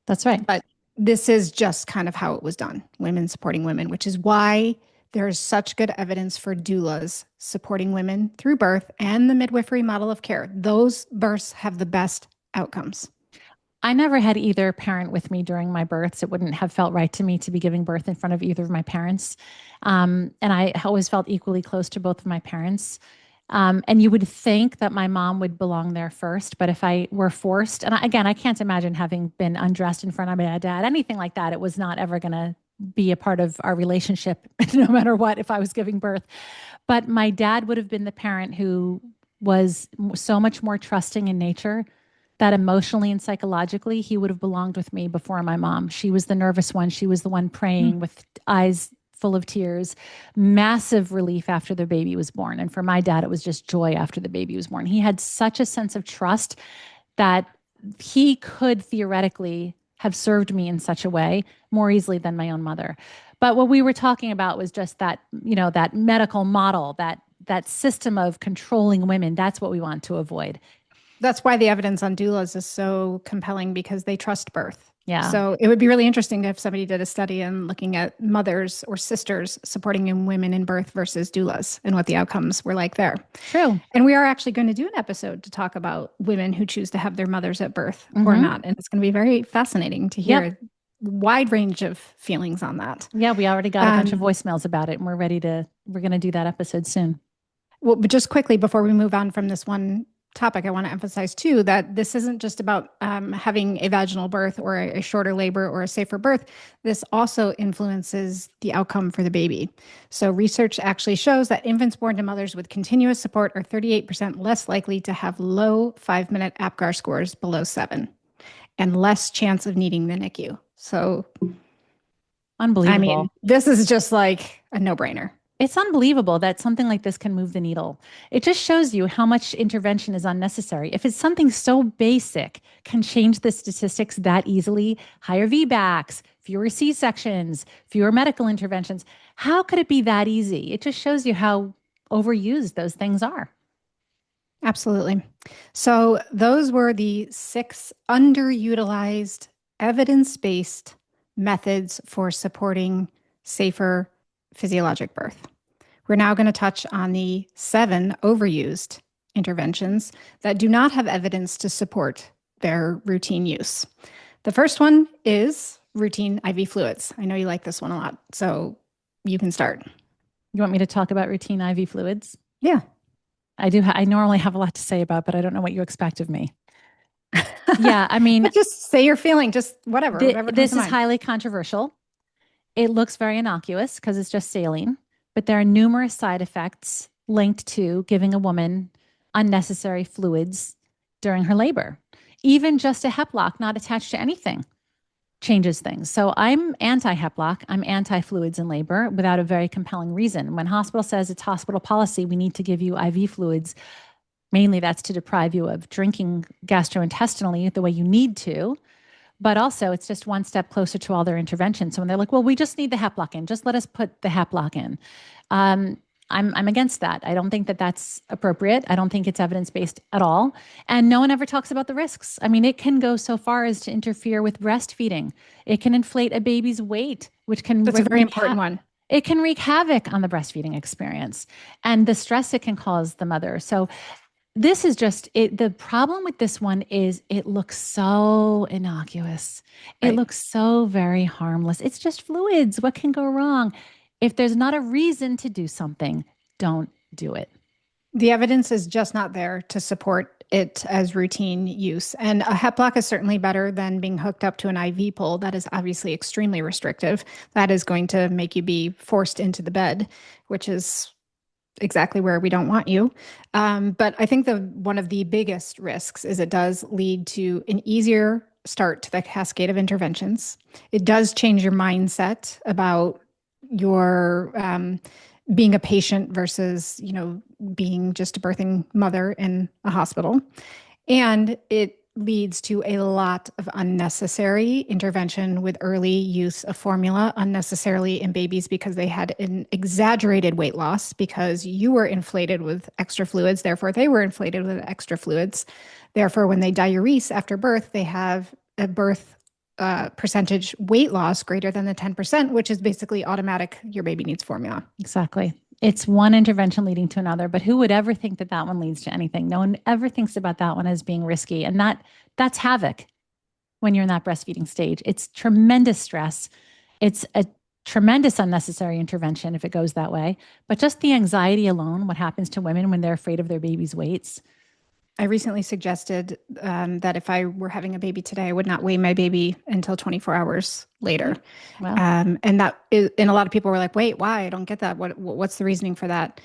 That's right. But this is just kind of how it was done, women supporting women, which is why there is such good evidence for doulas supporting women through birth and the midwifery model of care. Those births have the best outcomes. I never had either parent with me during my births. It wouldn't have felt right to me to be giving birth in front of either of my parents. And I always felt equally close to both of my parents. And you would think that my mom would belong there first, but if I were forced, and again, I can't imagine having been undressed in front of my dad, anything like that. It was not ever going to be a part of our relationship, no matter what, if I was giving birth. But my dad would have been the parent who was so much more trusting in nature that emotionally and psychologically he would have belonged with me before my mom. She was the nervous one. She was the one Mm. praying with eyes full of tears, massive relief after the baby was born. And for my dad, it was just joy after the baby was born. He had such a sense of trust that he could theoretically have served me in such a way more easily than my own mother. But what we were talking about was just that, that medical model, that system of controlling women. That's what we want to avoid. That's why the evidence on doulas is so compelling because they trust birth. Yeah. So it would be really interesting if somebody did a study and looking at mothers or sisters supporting in women in birth versus doulas and what the outcomes were like there. True. And we are actually going to do an episode to talk about women who choose to have their mothers at birth or Mm-hmm. not. And it's going to be very fascinating to hear Yep. a wide range of feelings on that. Yeah, we already got a bunch of voicemails about it, and we're going to do that episode soon. Well, but just quickly before we move on from this one topic, I want to emphasize too that this isn't just about having a vaginal birth or a shorter labor or a safer birth. This also influences the outcome for the baby. So, research actually shows that infants born to mothers with continuous support are 38% less likely to have low 5-minute APGAR scores below 7 and less chance of needing the NICU. So, I mean, Unbelievable. this is just like a no brainer. It's unbelievable that something like this can move the needle. It just shows you how much intervention is unnecessary. If it's something so basic, can change the statistics that easily, higher VBACs, fewer C-sections, fewer medical interventions. How could it be that easy? It just shows you how overused those things are. Absolutely. So, those were the 6 underutilized evidence based methods for supporting safer physiologic birth. We're now going to touch on the 7 overused interventions that do not have evidence to support their routine use. The first one is routine IV fluids. I know you like this one a lot, so you can start. You want me to talk about routine IV fluids? Yeah. I do. I normally have a lot to say about, but I don't know what you expect of me. Yeah, I mean, But just say your feeling, just whatever comes this to is mind. highly controversial. It looks very innocuous because it's just saline, but there are numerous side effects linked to giving a woman unnecessary fluids during her labor. Even just a hep lock not attached to anything changes things. So I'm anti hep lock. I'm anti fluids in labor without a very compelling reason. When hospital says it's hospital policy, we need to give you IV fluids. Mainly that's to deprive you of drinking gastrointestinally the way you need to. But also, it's just one step closer to all their interventions. So when they're like, well, we just need the hep lock in, just let us put the hep lock in. I'm against that. I don't think that that's appropriate. I don't think it's evidence based at all. And no one ever talks about the risks. I mean, it can go so far as to interfere with breastfeeding. It can inflate a baby's weight, which can That's a very important one. it can wreak havoc on the breastfeeding experience and the stress it can cause the mother. So this is just it. The problem with this one is it looks so innocuous. It Right. looks so very harmless. It's just fluids. What can go wrong? If there's not a reason to do something, don't do it. The evidence is just not there to support it as routine use. And a hep lock is certainly better than being hooked up to an IV pole. That is obviously extremely restrictive. That is going to make you be forced into the bed, which is exactly where we don't want you. But I think the one of the biggest risks is it does lead to an easier start to the cascade of interventions. It does change your mindset about your being a patient versus, being just a birthing mother in a hospital. And it leads to a lot of unnecessary intervention with early use of formula unnecessarily in babies because they had an exaggerated weight loss because you were inflated with extra fluids. Therefore, they were inflated with extra fluids. Therefore, when they diurese after birth, they have a birth percentage weight loss greater than the 10%, which is basically automatic. Your baby needs formula. Exactly. It's one intervention leading to another, but who would ever think that that one leads to anything? No one ever thinks about that one as being risky, and that's havoc. when you're in that breastfeeding stage. It's tremendous stress. It's a tremendous unnecessary intervention if it goes that way. But just the anxiety alone, what happens to women when they're afraid of their baby's weights. I recently suggested that if I were having a baby today, I would not weigh my baby until 24 hours later. Well, And that is, and a lot of people were like, wait, why? I don't get that. What's the reasoning for that?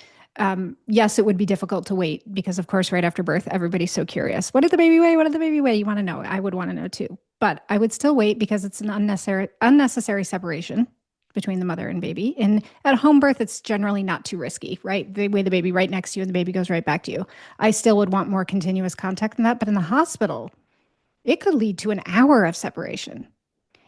Yes, it would be difficult to wait because, of course, right after birth, everybody's so curious. What did the baby weigh? What did the baby weigh? You want to know. I would want to know too. But I would still wait because it's an unnecessary separation between the mother and baby. And at home birth, it's generally not too risky, right? They weigh the baby right next to you and the baby goes right back to you. I still would want more continuous contact than that. But in the hospital, it could lead to an hour of separation.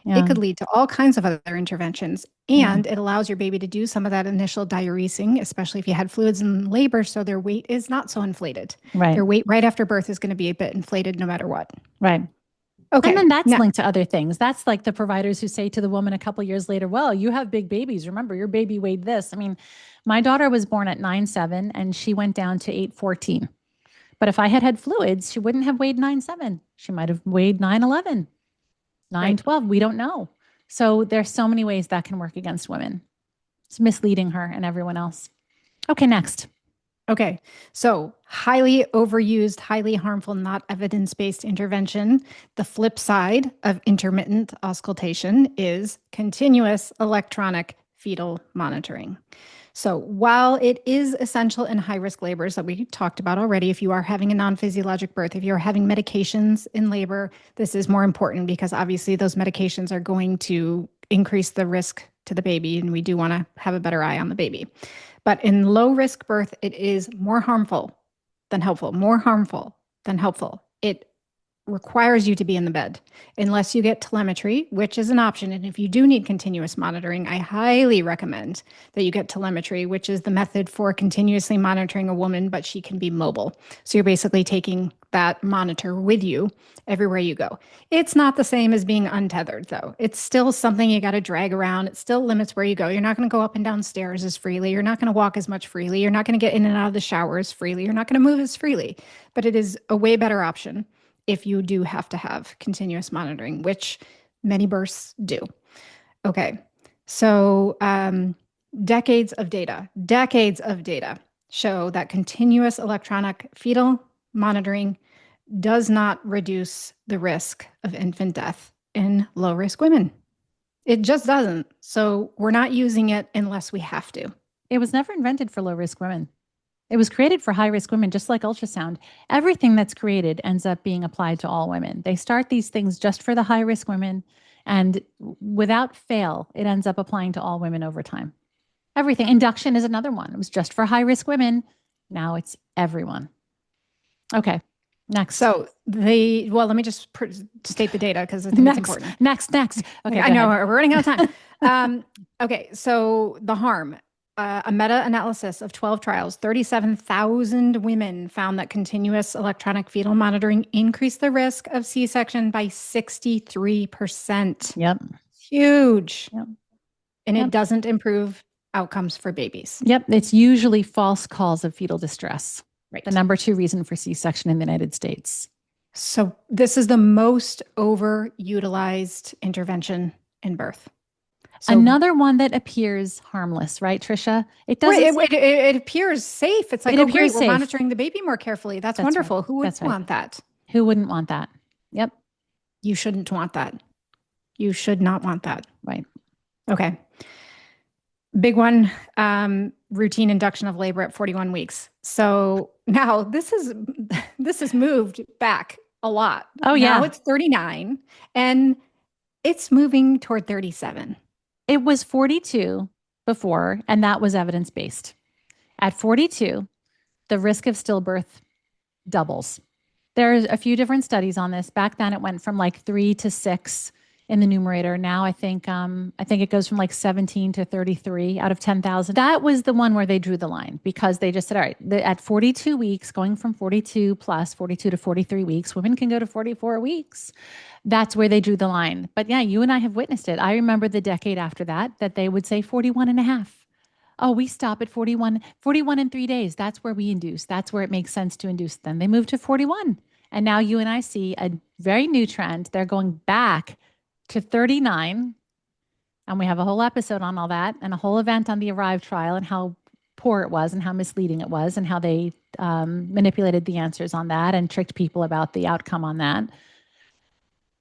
It yeah, could lead to all kinds of other interventions. yeah, And it allows your baby to do some of that initial diuresing, especially if you had fluids in labor. So their weight is not so inflated. right, Their weight right after birth is going to be a bit inflated no matter what. right. And Okay. then that's Now, linked to other things. That's like the providers who say to the woman a couple years later, well, you have big babies. Remember, your baby weighed this. I mean, my daughter was born at 9'7" and she went down to 8'14". But if I had had fluids, she wouldn't have weighed 9'7". She might have weighed 9'11", right. 9'12". We don't know. So there's so many ways that can work against women. It's misleading her and everyone else. Okay, next. Okay. So highly overused, highly harmful, not evidence-based intervention. The flip side of intermittent auscultation is continuous electronic fetal monitoring. So while it is essential in high-risk labors that we talked about already, if you are having a non-physiologic birth, if you're having medications in labor, this is more important because obviously those medications are going to increase the risk to the baby, and we do want to have a better eye on the baby. But in low-risk birth, it is more harmful than helpful, more harmful than helpful. It requires you to be in the bed unless you get telemetry, which is an option. And if you do need continuous monitoring, I highly recommend that you get telemetry, which is the method for continuously monitoring a woman, but she can be mobile. So you're basically taking that monitor with you everywhere you go. It's not the same as being untethered, though. It's still something you got to drag around. It still limits where you go. You're not going to go up and down stairs as freely. You're not going to walk as much freely. You're not going to get in and out of the shower as freely. You're not going to move as freely. But it is a way better option if you do have to have continuous monitoring, which many births do. Okay. So, decades of data show that continuous electronic fetal monitoring does not reduce the risk of infant death in low risk women. It just doesn't. So, we're not using it unless we have to. It was never invented for low risk women. It was created for high risk women, just like ultrasound. Everything that's created ends up being applied to all women. They start these things just for the high risk women, and without fail, it ends up applying to all women over time. Everything. Induction is another one. It was just for high risk women. Now it's everyone. Okay. Next. So let me just state the data because I think it's important. Next. Okay. I know we're running out of time. Okay. So the harm, a meta-analysis of 12 trials, 37,000 women found that continuous electronic fetal monitoring increased the risk of C-section by 63%. Yep. Huge. Yep. And it doesn't improve outcomes for babies. Yep. It's usually false calls of fetal distress. Right. The number 2 reason for C-section in the United States. So this is the most overutilized intervention in birth. So, another one that appears harmless, right, Trisha? It doesn't. It appears safe. It's like, oh, great, we're monitoring the baby more carefully. That's wonderful. Right. Who would want that? Who wouldn't want that? Yep. You shouldn't want that. You should not want that. Right. Okay. Big one, routine induction of labor at 41 weeks. So now this has moved back a lot. Oh, yeah. Now it's 39 and it's moving toward 37. It was 42 before, and that was evidence-based. At 42, the risk of stillbirth doubles. There's a few different studies on this. Back then, it went from like 3 to 6 in the numerator. Now, I think it goes from like 17 to 33 out of 10,000. That was the one where they drew the line because they just said, all right, at 42 weeks, going from 42 to 43 weeks, women can go to 44 weeks. That's where they drew the line. But yeah, you and I have witnessed it. I remember the decade after that they would say 41 and a half. Oh, we stop at 41 in 3 days. That's where we induce. That's where it makes sense to induce. Then they moved to 41. And now you and I see a very new trend. They're going back to 39. And we have a whole episode on all that and a whole event on the Arrive trial and how poor it was and how misleading it was and how they manipulated the answers on that and tricked people about the outcome on that.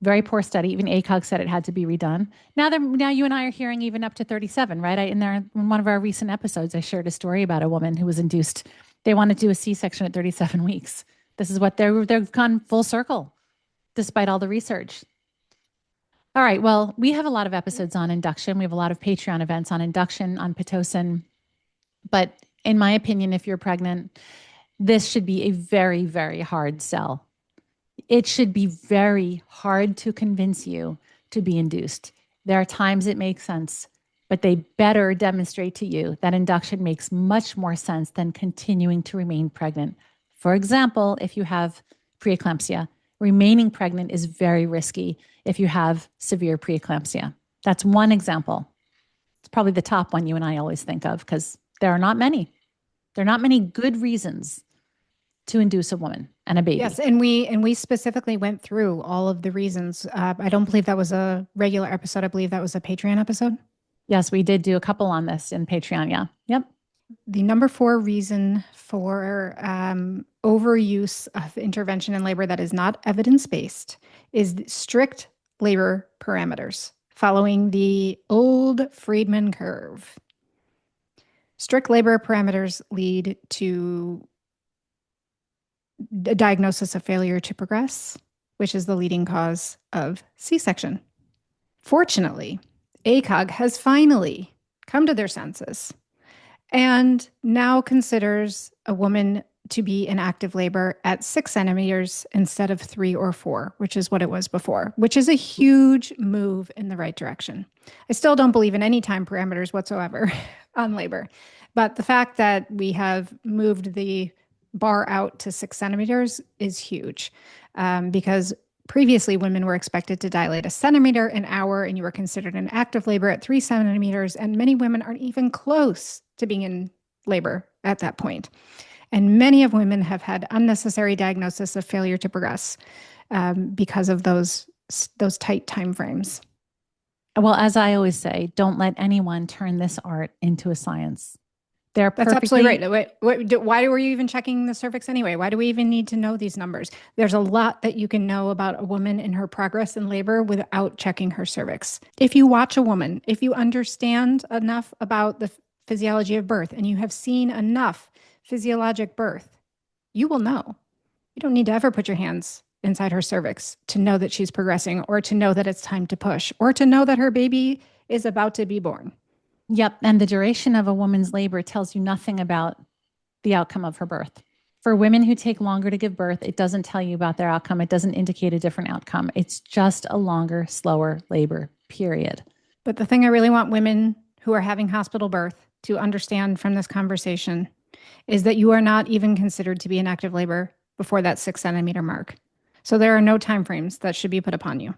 Very poor study. Even ACOG said it had to be redone. Now you and I are hearing even up to 37, right? In one of our recent episodes, I shared a story about a woman who was induced. They wanted to do a C-section at 37 weeks. This is what they've gone full circle, despite all the research. All right. Well, we have a lot of episodes on induction. We have a lot of Patreon events on induction, on Pitocin. But in my opinion, if you're pregnant, this should be a very, very hard sell. It should be very hard to convince you to be induced. There are times it makes sense, but they better demonstrate to you that induction makes much more sense than continuing to remain pregnant. For example, if you have preeclampsia, remaining pregnant is very risky if you have severe preeclampsia. That's one example. It's probably the top one you and I always think of because there are not many. There are not many good reasons to induce a woman and a baby. Yes, and we specifically went through all of the reasons. I don't believe that was a regular episode. I believe that was a Patreon episode. Yes, we did do a couple on this in Patreon. Yeah. Yep. The number 4 reason for overuse of intervention in labor that is not evidence-based is strict labor parameters following the old Friedman curve. Strict labor parameters lead to a diagnosis of failure to progress, which is the leading cause of C-section. Fortunately, ACOG has finally come to their senses and now considers a woman to be in active labor at 6 centimeters instead of 3 or 4, which is what it was before, which is a huge move in the right direction. I still don't believe in any time parameters whatsoever on labor, but the fact that we have moved the bar out to 6 centimeters is huge because previously women were expected to dilate a centimeter an hour and you were considered in active labor at 3 centimeters. And many women aren't even close to being in labor at that point. And many of women have had unnecessary diagnosis of failure to progress because of those tight time frames. Well, as I always say, don't let anyone turn this art into a science. That's absolutely right. Why were you even checking the cervix anyway? Why do we even need to know these numbers? There's a lot that you can know about a woman in her progress in labor without checking her cervix. If you watch a woman, if you understand enough about the physiology of birth and you have seen enough physiologic birth, you will know. You don't need to ever put your hands inside her cervix to know that she's progressing or to know that it's time to push or to know that her baby is about to be born. Yep. And the duration of a woman's labor tells you nothing about the outcome of her birth. For women who take longer to give birth, it doesn't tell you about their outcome. It doesn't indicate a different outcome. It's just a longer, slower labor, period. But the thing I really want women who are having hospital birth to understand from this conversation is that you are not even considered to be in active labor before that 6 centimeter mark. So there are no time frames that should be put upon you.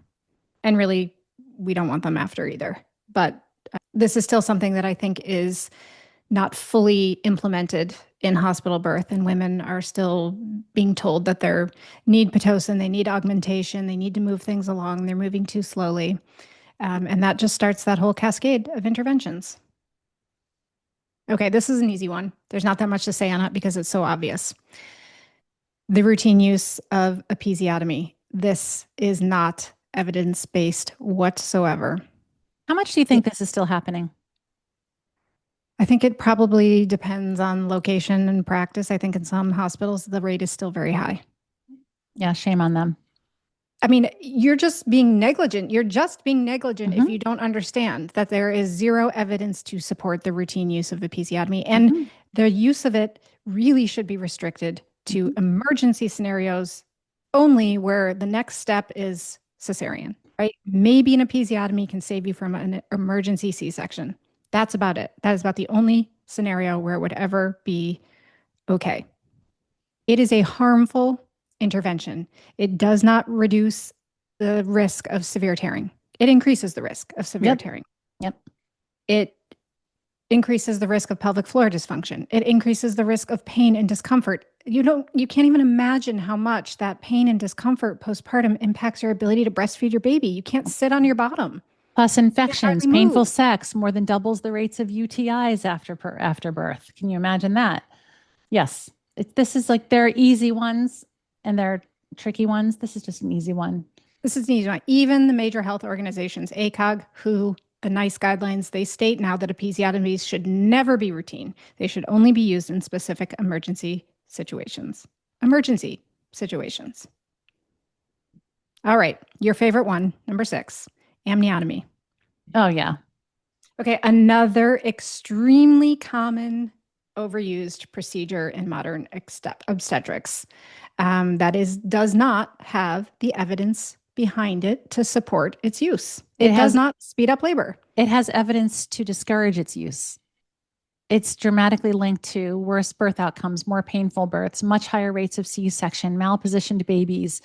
And really, we don't want them after either. But this is still something that I think is not fully implemented in hospital birth, and women are still being told that they need Pitocin, they need augmentation, they need to move things along, they're moving too slowly. And that just starts that whole cascade of interventions. Okay, this is an easy one. There's not that much to say on it because it's so obvious. The routine use of episiotomy. This is not evidence-based whatsoever. How much do you think this is still happening? I think it probably depends on location and practice. I think in some hospitals, the rate is still very high. Yeah, shame on them. I mean, you're just being negligent. You're just being negligent if you don't understand that there is zero evidence to support the routine use of episiotomy. And the use of it really should be restricted to emergency scenarios only where the next step is cesarean, right? Maybe an episiotomy can save you from an emergency C-section. That's about it. That is about the only scenario where it would ever be okay. It is a harmful intervention. It does not reduce the risk of severe tearing. It increases the risk of severe tearing. Yep. It increases the risk of pelvic floor dysfunction. It increases the risk of pain and discomfort you can't even imagine how much that pain and discomfort postpartum impacts your ability to breastfeed your baby. You can't sit on your bottom. Plus You can infections, hardly painful move. sex more than doubles the rates of UTIs after birth. Can you imagine that? Yes. This is like there are easy ones and there are tricky ones. This is just an easy one. This is an easy one. Even the major health organizations, ACOG, WHO, the NICE guidelines, they state now that episiotomies should never be routine. They should only be used in specific emergency situations. Emergency situations. All right. Your favorite one, number 6, amniotomy. Oh yeah. Okay. Another extremely common overused procedure in modern obstetrics that does not have the evidence behind it to support its use. It It does has not speed up labor. it has evidence to discourage its use. It's dramatically linked to worse birth outcomes, more painful births, much higher rates of C-section, malpositioned babies.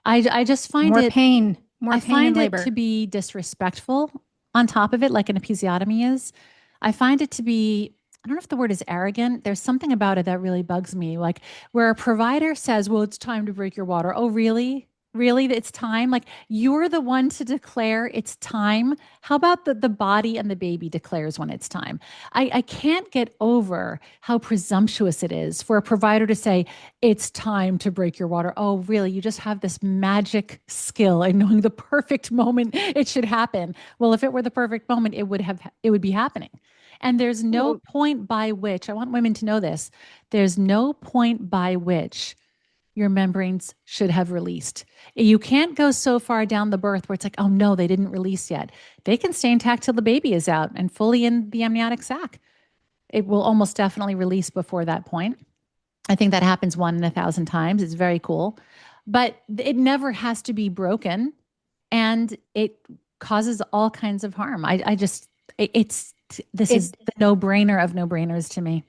I just find More it pain, more I pain in find it to labor. be disrespectful on top of it, like an episiotomy is. I find it to be, I don't know if the word is arrogant. There's something about it that really bugs me. Like where a provider says, well, it's time to break your water. Oh, really? Really? It's time? Like you're the one to declare it's time. How about the body and the baby declares when it's time? I can't get over how presumptuous it is for a provider to say, it's time to break your water. Oh, really? You just have this magic skill in knowing the perfect moment it should happen. Well, if it were the perfect moment, it would be happening. And there's no Well, point by which, I want women to know this, there's no point by which your membranes should have released. You can't go so far down the birth where it's like, oh no, they didn't release yet. They can stay intact till the baby is out and fully in the amniotic sac. It will almost definitely release before that point. I think that happens 1 in 1,000 times. It's very cool, but it never has to be broken, and it causes all kinds of harm. I just it's this is it the no brainer of no brainers to me.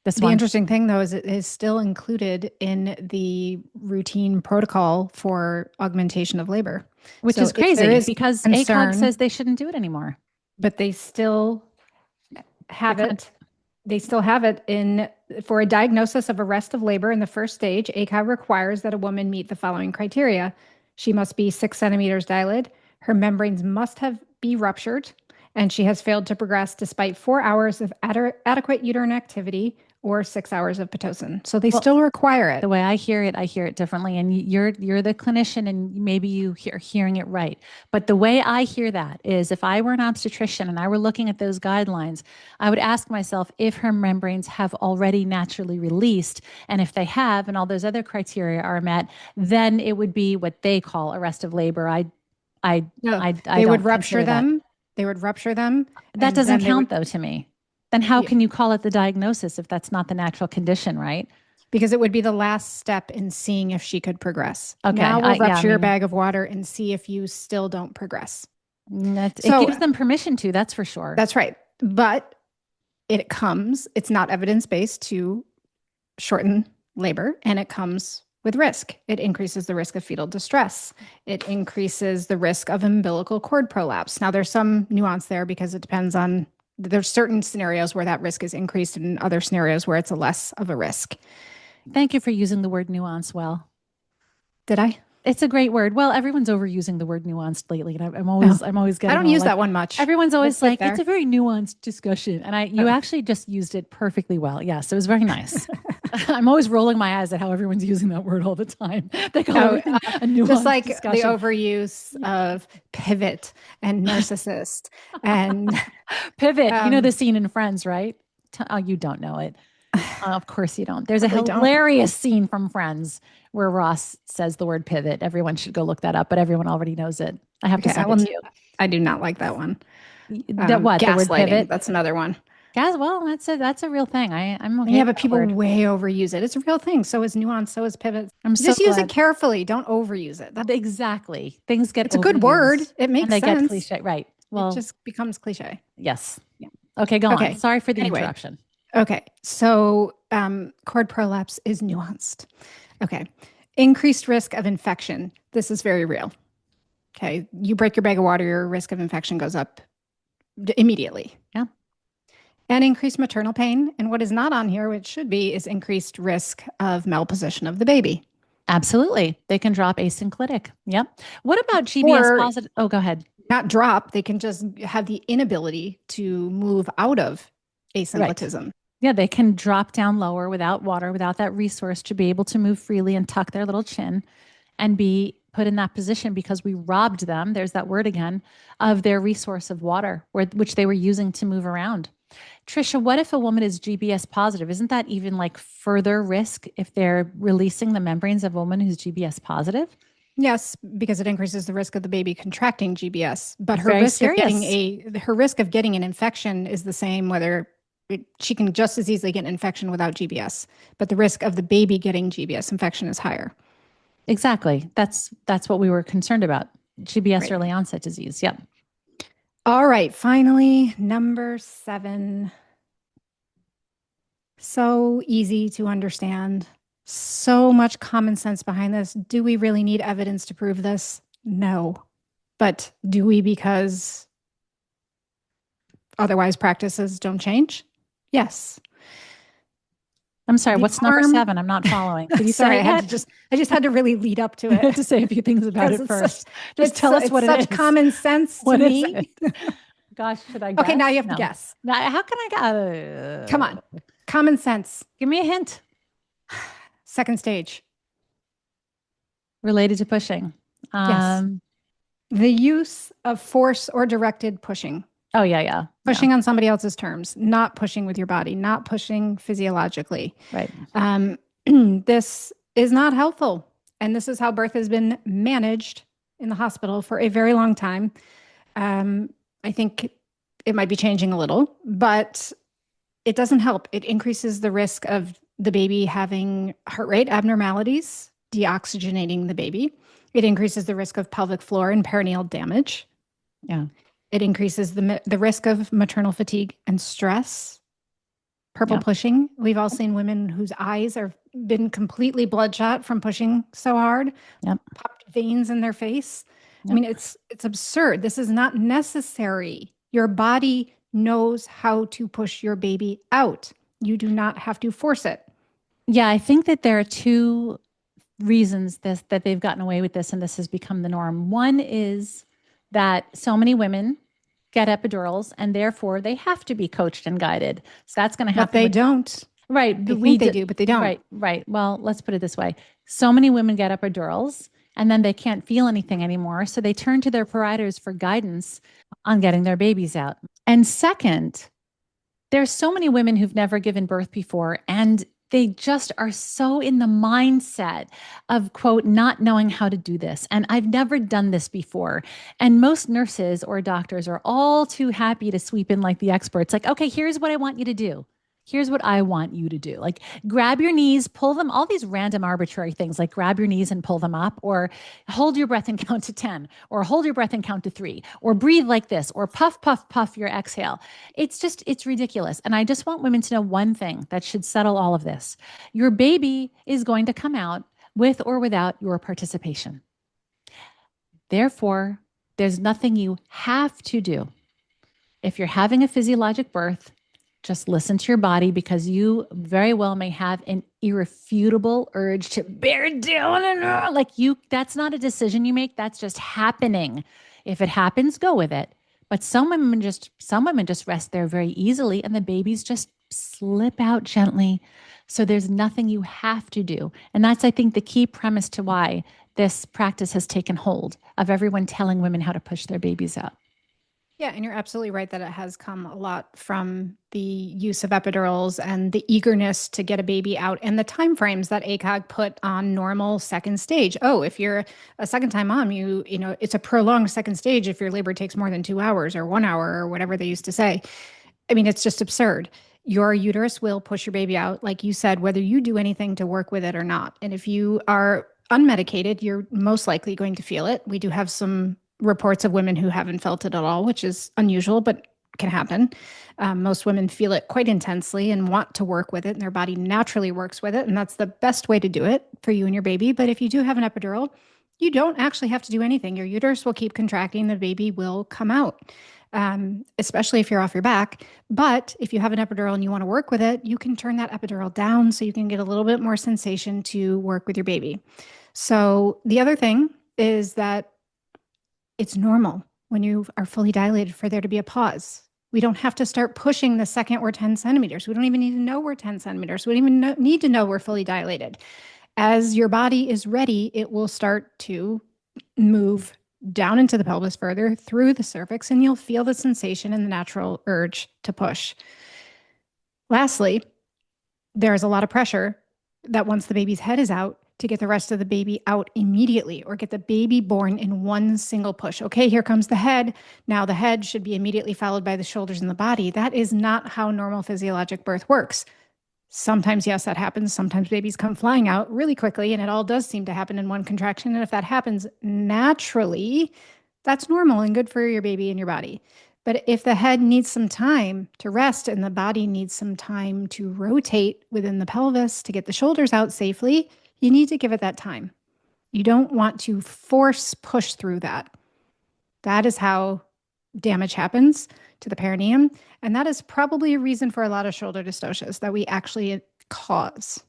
This the one, interesting thing though is it is still included in the routine protocol for augmentation of labor. which So is if there crazy is because ACOG concern, says they shouldn't do it anymore. but they still They're have kind of it. They still have it in for a diagnosis of arrest of labor in the first stage. ACOG requires that a woman meet the following criteria. She must be 6 centimeters dilated. Her membranes must have be ruptured, and she has failed to progress despite 4 hours of adequate uterine activity or 6 hours of pitocin. So they well, still require the it. way I hear it differently. And you're the clinician, and maybe you are hearing it right. But the way I hear that is, if I were an obstetrician and I were looking at those guidelines, I would ask myself if her membranes have already naturally released, and if they have, and all those other criteria are met, then it would be what they call arrest of labor. I, No, I they would don't rupture consider that. them. They would rupture them, That and doesn't then they would, count though to me. Then how can you call it the diagnosis if that's not the natural condition, right? because it would be the last step in seeing if she could progress. Okay. Now we'll Yeah, I rupture your mean, bag of water and see if you still don't progress. it So gives them permission to, that's for sure. that's right. But it's not evidence based to shorten labor, and it comes with risk. It increases the risk of fetal distress. It increases the risk of umbilical cord prolapse. Now, there's some nuance there because it depends on, there's certain scenarios where that risk is increased and other scenarios where it's a less of a risk. Thank you for using the word nuance well. Did I? It's a great word. Well, everyone's overusing the word nuanced lately, and No, I'm always I getting don't all use like, that one much. everyone's Let's always sit like, it's there. a very nuanced discussion, and you Oh. actually just used it perfectly well. Yes, it was very nice. I'm always rolling my eyes at how everyone's using that word all the time. They call Oh, everything a just nuanced like the discussion. overuse of pivot and narcissist and Pivot. You know the um, scene in Friends, right? Oh, you don't know it. Of course you don't. There's a probably don't. hilarious scene from Friends where Ross says the word pivot. Everyone should go look that up, but everyone already knows it. I have to Okay, send it to I do not like that one. you. That what? The word Gaslighting, pivot? that's another one. Guys, well, that's a real thing. I'm okay Yeah, with but that people word. way overuse it. It's a real thing. So is nuance, so is pivot. I'm so Just use it glad. carefully. Don't overuse it. Exactly. Things get It's a good word. overused It and makes they get sense. cliche. Right. It Well, just becomes cliche. yes. Yeah. Okay, go on. Okay. Sorry for the Anyway, interruption. okay. So cord prolapse is nuanced. Okay. Increased risk of infection. This is very real. Okay. You break your bag of water, your risk of infection goes up immediately. Yeah. And increased maternal pain. And what is not on here, which should be, is increased risk of malposition of the baby. Absolutely. They can drop asynclitic. Yep. What about GBS Or positive? Oh, go ahead. not drop, they can just have the inability to move out of Right. asynclitism. Yeah, they can drop down lower without water, without that resource to be able to move freely and tuck their little chin and be put in that position because we robbed them, there's that word again, of their resource of water, which they were using to move around. Trisha, what if a woman is GBS positive? Isn't that even like further risk if they're releasing the membranes of a woman who's GBS positive? Yes, because it increases the risk of the baby contracting GBS, but Very serious. her risk of getting an infection is the same whether she can just as easily get an infection without GBS, but the risk of the baby getting GBS infection is higher. Exactly. That's what we were concerned about. GBS Right. early onset disease. Yep. All right, finally, number 7. So easy to understand. So much common sense behind this. Do we really need evidence to prove this? No. But do we because otherwise practices don't change? Yes. I'm sorry, The what's number harm, 7? I'm not following. Could you say sorry, it yet? I just had to really lead up to You it have to say a few things about because it first. Just tell us it's what such it is. common sense to What is me. it? Gosh, should I Okay, guess? now you have to No. guess. Now, how can Come I on. Common sense. give me a hint Second stage. related to pushing? Yes. Um, The use of force or directed pushing. oh yeah, yeah, yeah. Pushing on somebody else's terms, not pushing with your body, not pushing physiologically. Right. Um, this is not helpful. And this is how birth has been managed in the hospital for a very long time. Um, I think it might be changing a little, but it doesn't help. It increases the risk of the baby having heart rate abnormalities, deoxygenating the baby. It increases the risk of pelvic floor and perineal damage. Yeah. It increases the risk of maternal fatigue and stress. Purple Yep. pushing. We've all seen women whose eyes are been completely bloodshot from pushing so hard, Yep. popped veins in their face. I Yep. mean, it's absurd. This is not necessary. Your body knows how to push your baby out. You do not have to force it. Yeah, I think that there are two reasons that they've gotten away with this and this has become the norm. One is that so many women get epidurals and therefore they have to be coached and guided. So that's going to But happen they with don't. right. They think they do, but they don't. Right, right. Well, let's put it this way. So many women get epidurals and then they can't feel anything anymore. So they turn to their providers for guidance on getting their babies out. And second, there's so many women who've never given birth before and they just are so in the mindset of quote not knowing how to do this and I've never done this before, and most nurses or doctors are all too happy to sweep in like the experts, like, okay, here's what I want you to do. Here's what I want you to do. Like, grab your knees, pull them, all these random arbitrary things like grab your knees and pull them up, or hold your breath and count to 10, or hold your breath and count to 3, or breathe like this, or puff, puff, puff your exhale. It's ridiculous. And I just want women to know one thing that should settle all of this. Your baby is going to come out with or without your participation. Therefore, there's nothing you have to do. If you're having a physiologic birth, just listen to your body because you very well may have an irrefutable urge to bear down and like you, that's not a decision you make. That's just happening. If it happens, go with it. But some women just rest there very easily and the babies just slip out gently. So there's nothing you have to do. And that's, I think, the key premise to why this practice has taken hold of everyone telling women how to push their babies out. Yeah, and you're absolutely right that it has come a lot from the use of epidurals and the eagerness to get a baby out and the timeframes that ACOG put on normal second stage. Oh, if you're a second time mom, you know, it's a prolonged second stage if your labor takes more than 2 hours or 1 hour or whatever they used to say. I mean, it's just absurd. Your uterus will push your baby out, like you said, whether you do anything to work with it or not. And if you are unmedicated, you're most likely going to feel it. We do have some reports of women who haven't felt it at all, which is unusual, but can happen. Most women feel it quite intensely and want to work with it, and their body naturally works with it. And that's the best way to do it for you and your baby. But if you do have an epidural, you don't actually have to do anything. Your uterus will keep contracting, the baby will come out. especially if you're off your back. But if you have an epidural and you want to work with it, you can turn that epidural down so you can get a little bit more sensation to work with your baby. So the other thing is that it's normal when you are fully dilated for there to be a pause. We don't have to start pushing the second we're 10 centimeters. We don't even need to know we're 10 centimeters. We don't even need to know we're fully dilated. As your body is ready, it will start to move down into the pelvis further through the cervix, and you'll feel the sensation and the natural urge to push. Lastly, there's a lot of pressure that once the baby's head is out, to get the rest of the baby out immediately or get the baby born in one single push. Okay, here comes the head. Now the head should be immediately followed by the shoulders and the body. That is not how normal physiologic birth works. Sometimes, yes, that happens. Sometimes babies come flying out really quickly, and it all does seem to happen in one contraction. And if that happens naturally, that's normal and good for your baby and your body. But if the head needs some time to rest and the body needs some time to rotate within the pelvis to get the shoulders out safely, you need to give it that time. You don't want to force push through that. That is how damage happens to the perineum. And that is probably a reason for a lot of shoulder dystocias that we actually cause.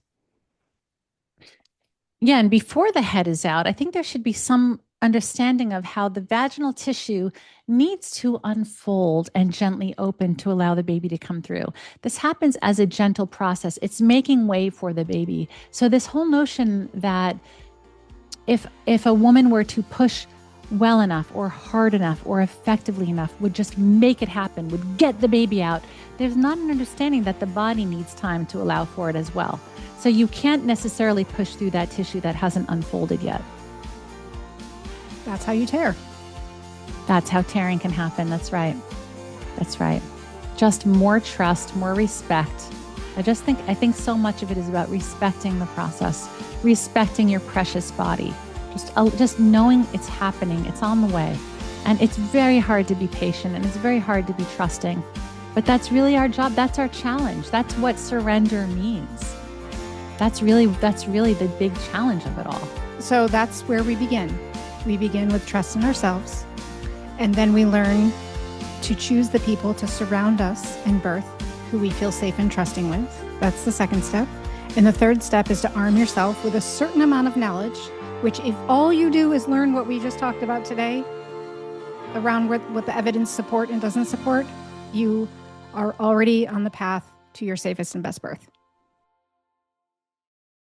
Yeah. And before the head is out, I think there should be some understanding of how the vaginal tissue needs to unfold and gently open to allow the baby to come through. This happens as a gentle process. It's making way for the baby. So this whole notion that if a woman were to push well enough or hard enough or effectively enough would just make it happen, would get the baby out, there's not an understanding that the body needs time to allow for it as well. So you can't necessarily push through that tissue that hasn't unfolded yet. That's how you tear. That's how tearing can happen. That's right. That's right. Just more trust, more respect. I think so much of it is about respecting the process, respecting your precious body. Just knowing it's happening, it's on the way. And it's very hard to be patient and it's very hard to be trusting. But that's really our job. That's our challenge. That's what surrender means. That's really the big challenge of it all. So that's where we begin. We begin with trust in ourselves. And then we learn to choose the people to surround us in birth who we feel safe and trusting with. That's the second step. And the third step is to arm yourself with a certain amount of knowledge, which if all you do is learn what we just talked about today around what the evidence support and doesn't support, you are already on the path to your safest and best birth.